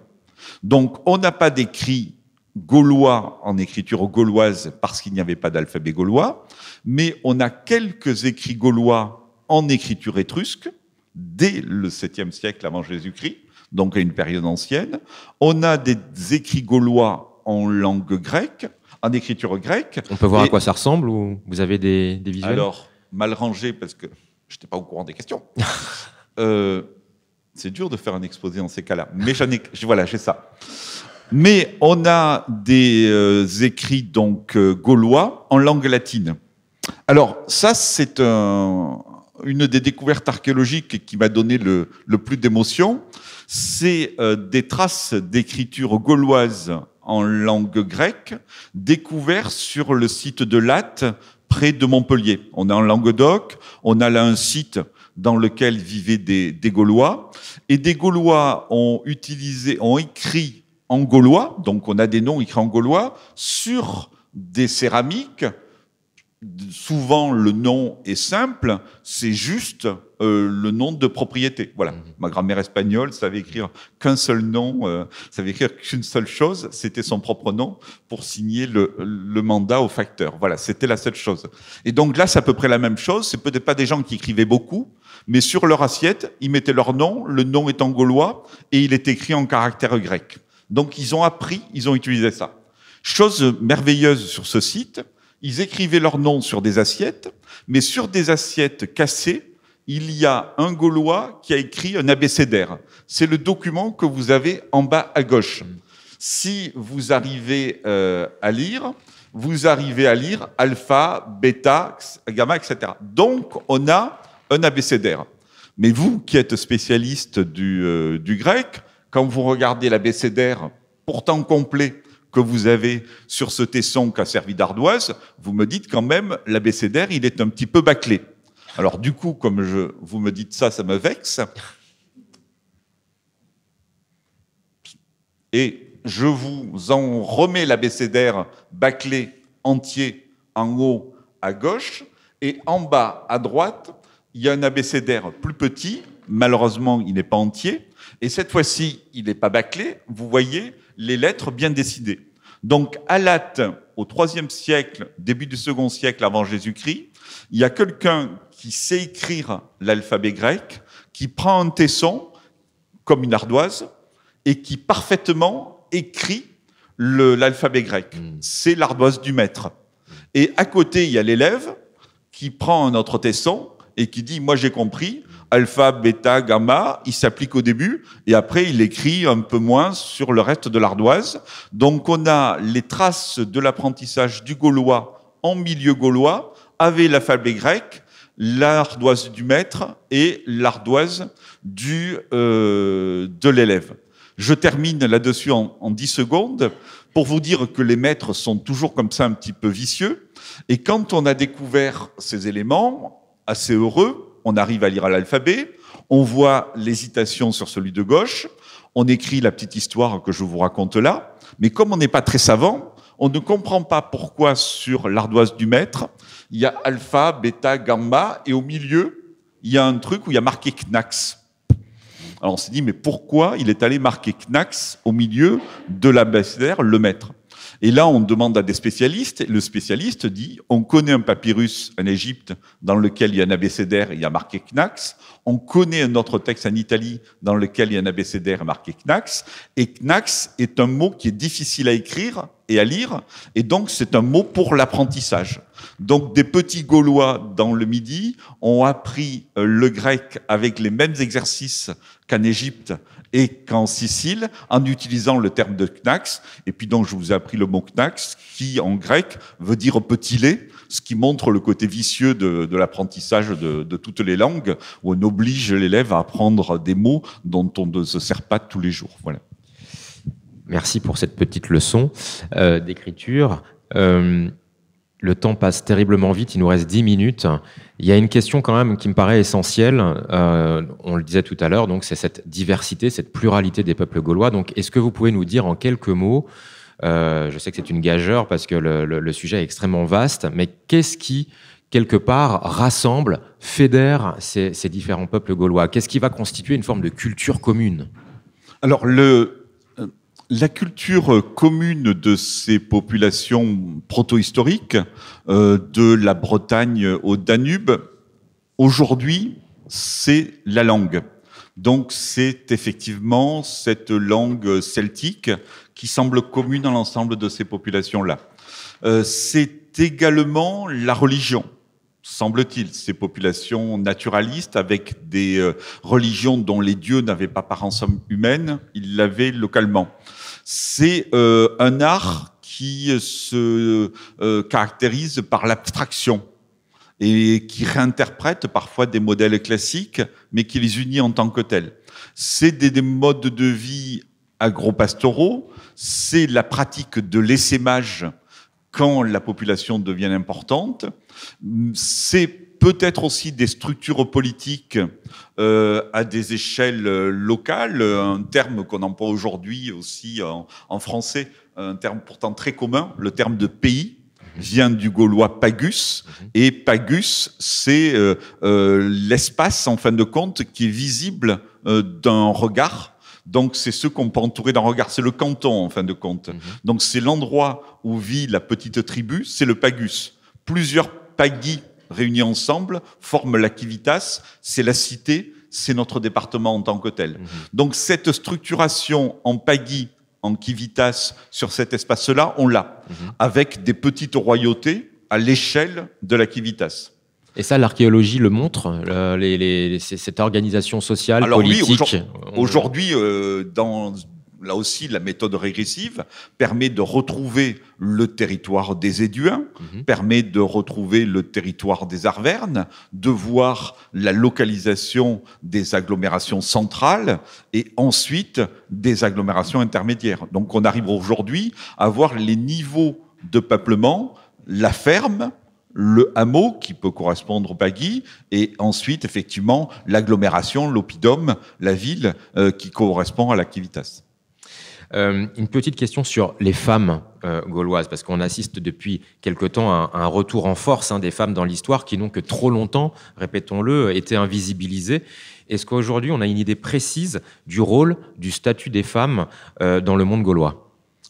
Donc, on n'a pas d'écrit gaulois en écriture gauloise parce qu'il n'y avait pas d'alphabet gaulois, mais on a quelques écrits gaulois en écriture étrusque dès le 7e siècle avant Jésus-Christ, donc à une période ancienne. On a des écrits gaulois en langue grecque, en écriture grecque.
On peut voir à quoi ça ressemble ou vous avez des visuels?
Alors, mal rangé parce que je n'étais pas au courant des questions. C'est dur de faire un exposé dans ces cas-là, mais voilà, j'ai ça. Mais on a des écrits donc gaulois en langue latine. Alors ça, c'est une des découvertes archéologiques qui m'a donné le plus d'émotion. C'est des traces d'écriture gauloise en langue grecque découvertes sur le site de Latte, près de Montpellier. On est en Languedoc, on a là un site dans lequel vivaient des Gaulois, et des Gaulois ont écrit en gaulois, donc on a des noms écrits en gaulois, sur des céramiques. Souvent, le nom est simple, c'est juste le nom de propriété. Voilà. Ma grand-mère espagnole savait écrire qu'un seul nom, savait écrire qu'une seule chose, c'était son propre nom pour signer le mandat au facteur. Voilà, c'était la seule chose. Et donc là, c'est à peu près la même chose. C'est peut-être pas des gens qui écrivaient beaucoup, mais sur leur assiette, ils mettaient leur nom, le nom est en gaulois, et il est écrit en caractère grec. Donc ils ont appris, ils ont utilisé ça. Chose merveilleuse sur ce site, ils écrivaient leur nom sur des assiettes, mais sur des assiettes cassées, il y a un Gaulois qui a écrit un abécédaire. C'est le document que vous avez en bas à gauche. Si vous arrivez à lire, vous arrivez à lire alpha, bêta, gamma, etc. Donc on a un abécédaire. Mais vous qui êtes spécialiste du grec, quand vous regardez l'abécédaire pourtant complet que vous avez sur ce tesson qui a servi d'ardoise, vous me dites quand même, l'abécédaire, il est un petit peu bâclé. Alors du coup, comme vous me dites ça, ça me vexe. Et je vous en remets l'abécédaire bâclé entier en haut à gauche, et en bas à droite, il y a un abécédaire plus petit, malheureusement il n'est pas entier, et cette fois-ci il n'est pas bâclé, vous voyez les lettres bien décidées. Donc à Latte, au IIIe siècle, début du second siècle avant Jésus-Christ, il y a quelqu'un qui sait écrire l'alphabet grec, qui prend un tesson, comme une ardoise, et qui parfaitement écrit l'alphabet grec. C'est l'ardoise du maître. Et à côté, il y a l'élève qui prend un autre tesson et qui dit « moi j'ai compris ». Alpha, bêta, gamma, il s'applique au début et après il écrit un peu moins sur le reste de l'ardoise. Donc on a les traces de l'apprentissage du gaulois en milieu gaulois avec l'alphabet grec, l'ardoise du maître et l'ardoise de l'élève. Je termine là-dessus en 10 secondes pour vous dire que les maîtres sont toujours comme ça un petit peu vicieux. Et quand on a découvert ces éléments, assez heureux, on arrive à lire l'alphabet, On voit l'hésitation sur celui de gauche. On écrit la petite histoire que je vous raconte là. Mais comme on n'est pas très savant, on ne comprend pas pourquoi sur l'ardoise du maître, il y a alpha, bêta, gamma, et au milieu, il y a un truc où il y a marqué Knax. Alors on s'est dit, mais pourquoi il est allé marquer Knax au milieu de l'abécédaire, le maître? Et là, on demande à des spécialistes, et le spécialiste dit, on connaît un papyrus en Égypte dans lequel il y a un abécédaire, il y a marqué Knax. On connaît un autre texte en Italie dans lequel il y a un abécédaire marqué Knax. Et Knax est un mot qui est difficile à écrire et à lire, et donc c'est un mot pour l'apprentissage. Donc des petits Gaulois dans le Midi ont appris le grec avec les mêmes exercices qu'en Égypte et qu'en Sicile, en utilisant le terme de Knax. Et puis donc je vous ai appris le mot Knax, qui en grec veut dire petit lait, ce qui montre le côté vicieux de l'apprentissage de toutes les langues, où on oblige l'élève à apprendre des mots dont on ne se sert pas tous les jours. Voilà.
Merci pour cette petite leçon d'écriture. Le temps passe terriblement vite, il nous reste 10 minutes. Il y a une question quand même qui me paraît essentielle, on le disait tout à l'heure, donc c'est cette diversité, cette pluralité des peuples gaulois. Donc est-ce que vous pouvez nous dire en quelques mots, je sais que c'est une gageure parce que le sujet est extrêmement vaste, mais qu'est-ce qui, quelque part, rassemble, fédère ces différents peuples gaulois? Qu'est-ce qui va constituer une forme de culture commune?
Alors, la culture commune de ces populations proto-historiques, de la Bretagne au Danube, aujourd'hui, c'est la langue. Donc, c'est effectivement cette langue celtique qui semble commune à l'ensemble de ces populations-là. C'est également la religion, semble-t-il, ces populations naturalistes avec des religions dont les dieux n'avaient pas apparence humaine, ils l'avaient localement. C'est un art qui se caractérise par l'abstraction et qui réinterprète parfois des modèles classiques, mais qui les unit en tant que tels. C'est des modes de vie agro-pastoraux, c'est la pratique de l'essaimage quand la population devient importante, c'est peut-être aussi des structures politiques à des échelles locales, un terme qu'on emploie aujourd'hui aussi en français, un terme pourtant très commun, le terme de pays vient du gaulois pagus, et pagus, c'est l'espace, en fin de compte, qui est visible d'un regard. Donc, c'est ce qu'on peut entourer d'un regard. C'est le canton, en fin de compte. Donc, c'est l'endroit où vit la petite tribu, c'est le pagus. Plusieurs pagis réunis ensemble forment la civitas, c'est la cité, c'est notre département en tant que tel. Donc, cette structuration en pagis, en civitas, sur cet espace-là, on l'a, avec des petites royautés à l'échelle de la civitas.
Et ça, l'archéologie le montre, cette organisation sociale,
alors,
politique.
Oui, aujourd'hui, là aussi, la méthode régressive permet de retrouver le territoire des Éduins, permet de retrouver le territoire des Arvernes, de voir la localisation des agglomérations centrales et ensuite des agglomérations intermédiaires. Donc, on arrive aujourd'hui à voir les niveaux de peuplement, la ferme, le hameau qui peut correspondre au pagis, et ensuite, effectivement, l'agglomération, l'oppidum, la ville qui correspond à la civitas.
Une petite question sur les femmes gauloises, parce qu'on assiste depuis quelque temps à un retour en force des femmes dans l'histoire qui n'ont que trop longtemps, répétons-le, été invisibilisées. Est-ce qu'aujourd'hui, on a une idée précise du rôle, du statut des femmes dans le monde gaulois ?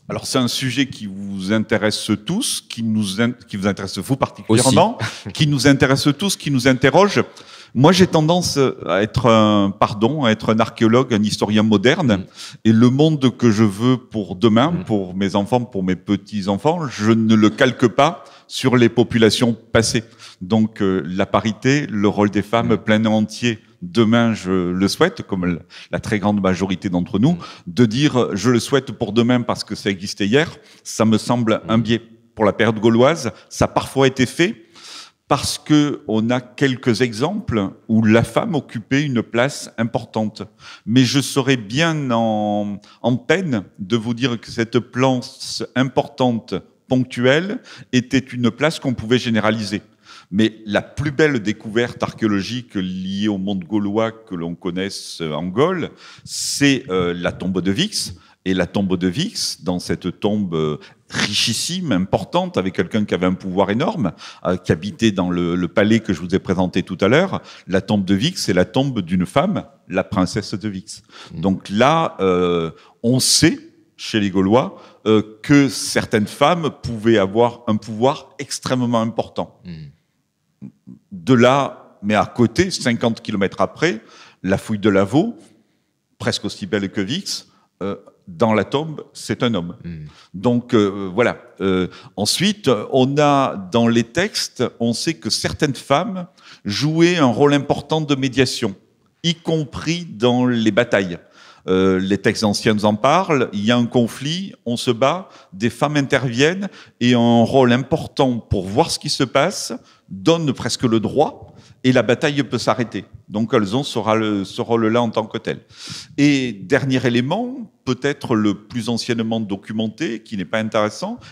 Alors, c'est un sujet qui vous intéresse tous, qui vous intéresse vous particulièrement, qui nous intéresse tous, qui nous interroge. Moi, j'ai tendance à être un archéologue, un historien moderne. Et le monde que je veux pour demain, pour mes enfants, pour mes petits-enfants, je ne le calque pas sur les populations passées. Donc, la parité, le rôle des femmes plein et entier, demain, je le souhaite, comme la très grande majorité d'entre nous, de dire je le souhaite pour demain parce que ça existait hier, ça me semble un biais. Pour la période gauloise, ça a parfois été fait parce que on a quelques exemples où la femme occupait une place importante. Mais je serais bien en peine de vous dire que cette place importante, ponctuelle, était une place qu'on pouvait généraliser. Mais la plus belle découverte archéologique liée au monde gaulois que l'on connaisse en Gaule, c'est la tombe de Vix. Et la tombe de Vix, dans cette tombe richissime, importante, avec quelqu'un qui avait un pouvoir énorme, qui habitait dans le palais que je vous ai présenté tout à l'heure, la tombe de Vix, c'est la tombe d'une femme, la princesse de Vix. Donc là, on sait, chez les Gaulois, que certaines femmes pouvaient avoir un pouvoir extrêmement important. De là, mais à côté, 50 kilomètres après, la fouille de Lavaux, presque aussi belle que Vix, dans la tombe, c'est un homme. Donc voilà. Ensuite, on a dans les textes, on sait que certaines femmes jouaient un rôle important de médiation, y compris dans les batailles. Les textes anciens nous en parlent, il y a un conflit, on se bat, des femmes interviennent et ont un rôle important pour voir ce qui se passe, donnent presque le droit, et la bataille peut s'arrêter. Donc elles ont ce rôle-là en tant que tel. Et dernier élément, peut-être le plus anciennement documenté, qui n'est pas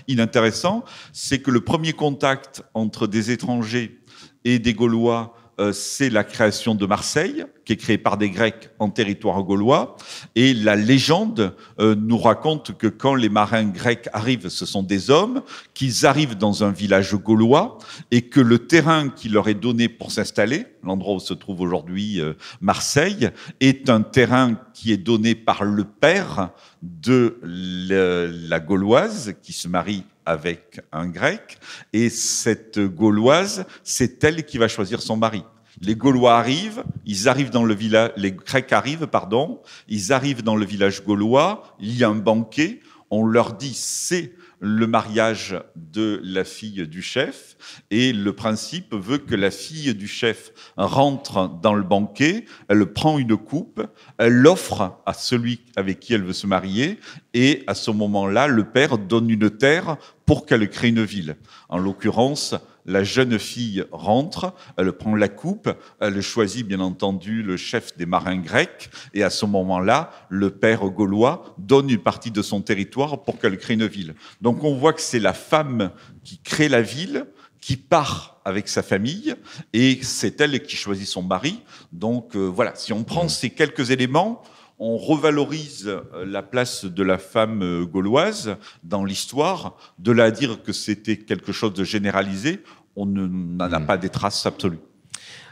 inintéressant, c'est que le premier contact entre des étrangers et des Gaulois, c'est la création de Marseille, qui est créée par des Grecs en territoire gaulois. Et la légende nous raconte que quand les marins grecs arrivent, ce sont des hommes, qu'ils arrivent dans un village gaulois et que le terrain qui leur est donné pour s'installer, l'endroit où se trouve aujourd'hui Marseille, est un terrain qui est donné par le père de la Gauloise qui se marie avec un Grec, et cette Gauloise, c'est elle qui va choisir son mari. Les Gaulois arrivent, ils arrivent dans le village, les Grecs arrivent, pardon, ils arrivent dans le village gaulois, il y a un banquet, on leur dit c'est le mariage de la fille du chef, et le principe veut que la fille du chef rentre dans le banquet, elle prend une coupe, elle l'offre à celui avec qui elle veut se marier, et à ce moment-là, le père donne une terre pour qu'elle crée une ville. En l'occurrence, la jeune fille rentre, elle prend la coupe, elle choisit bien entendu le chef des marins grecs, et à ce moment-là, le père gaulois donne une partie de son territoire pour qu'elle crée une ville. Donc on voit que c'est la femme qui crée la ville, qui part avec sa famille, et c'est elle qui choisit son mari. Donc voilà, si on prend ces quelques éléments, on revalorise la place de la femme gauloise dans l'histoire. De là à dire que c'était quelque chose de généralisé, on n'en a pas des traces absolues.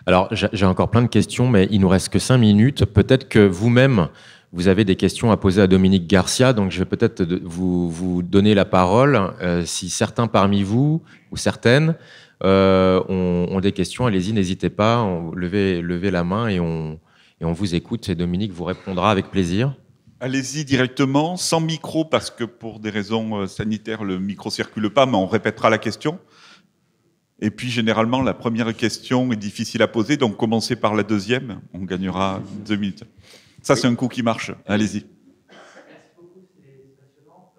Alors, j'ai encore plein de questions, mais il nous reste que 5 minutes. Peut-être que vous-même, vous avez des questions à poser à Dominique Garcia, donc je vais peut-être vous donner la parole. Si certains parmi vous, ou certaines, ont des questions, allez-y, n'hésitez pas, levez la main et on vous écoute, et Dominique vous répondra avec plaisir.
Allez-y directement, sans micro, parce que pour des raisons sanitaires, le micro ne circule pas, mais on répétera la question. Et puis, généralement, la première question est difficile à poser, donc commencez par la deuxième, on gagnera 2 minutes. Ça, c'est un coup qui marche. Allez-y.
Merci beaucoup, c'est passionnant.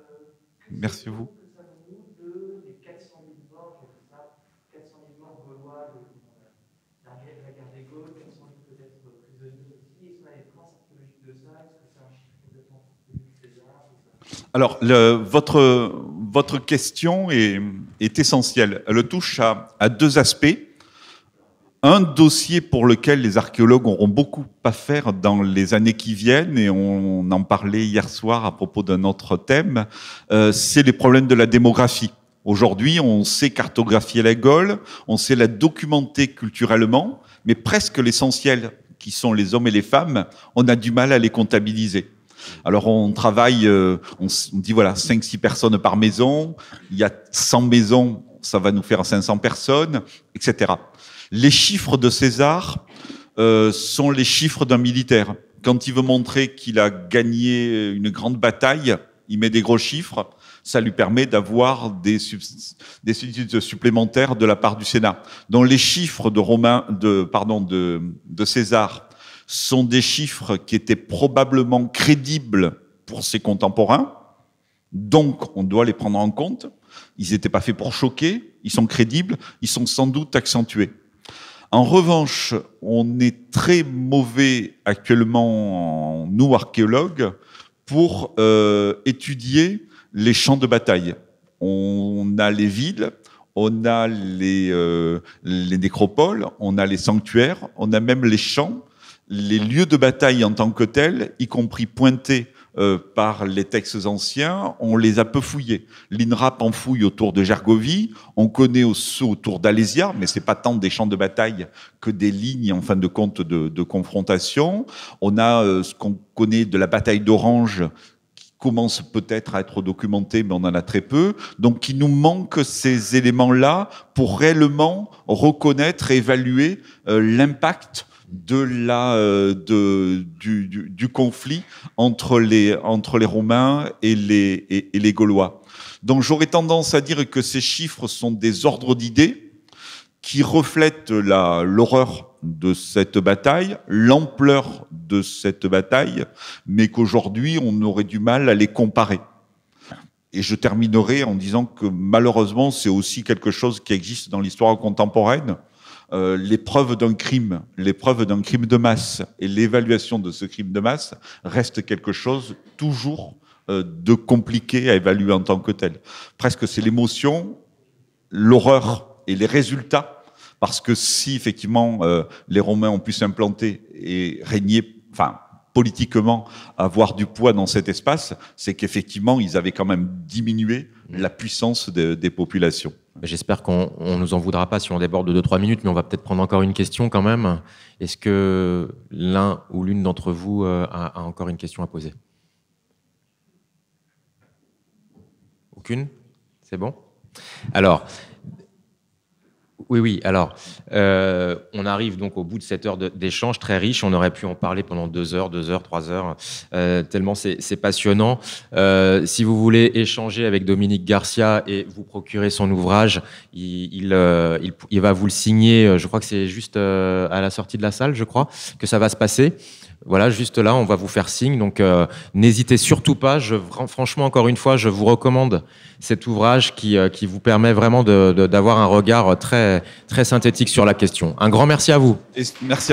Merci à vous.
Que savons-nous des 400 000 morts, 400 000 morts gaulois de la guerre des Gaules, 400 000 peut-être prisonniers aussi? Est-ce qu'on a des traces archéologiques de ça? Est-ce que c'est un chiffre complètement César?
Alors, votre question est essentielle. Elle touche à 2 aspects. Un dossier pour lequel les archéologues auront beaucoup à faire dans les années qui viennent, et on en parlait hier soir à propos d'un autre thème, c'est les problèmes de la démographie. Aujourd'hui, on sait cartographier la Gaule, on sait la documenter culturellement, mais presque l'essentiel, qui sont les hommes et les femmes, on a du mal à les comptabiliser. Alors on travaille, on dit voilà, 5-6 personnes par maison, il y a 100 maisons, ça va nous faire 500 personnes, etc. Les chiffres de César sont les chiffres d'un militaire. Quand il veut montrer qu'il a gagné une grande bataille, il met des gros chiffres, ça lui permet d'avoir des subsides supplémentaires de la part du Sénat. Donc les chiffres de César sont des chiffres qui étaient probablement crédibles pour ses contemporains, donc on doit les prendre en compte. Ils n'étaient pas faits pour choquer, ils sont crédibles, ils sont sans doute accentués. En revanche, on est très mauvais actuellement, nous archéologues, pour étudier les champs de bataille. On a les villes, on a les nécropoles, on a les sanctuaires, on a même les champs, les lieux de bataille en tant que tels, y compris pointés par les textes anciens, on les a peu fouillés. L'INRAP en fouille autour de Gergovie, on connaît ceux autour d'Alésia, mais c'est pas tant des champs de bataille que des lignes, en fin de compte, de confrontation. On a ce qu'on connaît de la bataille d'Orange, qui commence peut-être à être documenté, mais on en a très peu. Donc, il nous manque ces éléments-là pour réellement reconnaître et évaluer l'impact du conflit entre les Romains et les Gaulois. Donc j'aurais tendance à dire que ces chiffres sont des ordres d'idées qui reflètent l'horreur de cette bataille, l'ampleur de cette bataille, mais qu'aujourd'hui on aurait du mal à les comparer. Et je terminerai en disant que malheureusement c'est aussi quelque chose qui existe dans l'histoire contemporaine. Les preuves d'un crime de masse et l'évaluation de ce crime de masse reste quelque chose toujours de compliqué à évaluer en tant que tel. Presque c'est l'émotion, l'horreur et les résultats, parce que si effectivement les Romains ont pu s'implanter et régner, politiquement avoir du poids dans cet espace, c'est qu'effectivement ils avaient quand même diminué la puissance des populations.
J'espère qu'on ne nous en voudra pas si on déborde de 2-3 minutes, mais on va peut-être prendre encore une question quand même. Est-ce que l'un ou l'une d'entre vous a encore une question à poser? Aucune? C'est bon? Alors, oui. Alors, on arrive donc au bout de cette heure d'échange très riche. On aurait pu en parler pendant 2 heures, 3 heures, tellement c'est passionnant. Si vous voulez échanger avec Dominique Garcia et vous procurer son ouvrage, il va vous le signer. Je crois que c'est juste à la sortie de la salle, je crois, que ça va se passer. Voilà, juste là, on va vous faire signe. Donc, n'hésitez surtout pas. Franchement, encore une fois, je vous recommande cet ouvrage qui vous permet vraiment d'avoir un regard très, très synthétique sur la question. Un grand merci à vous.
Merci.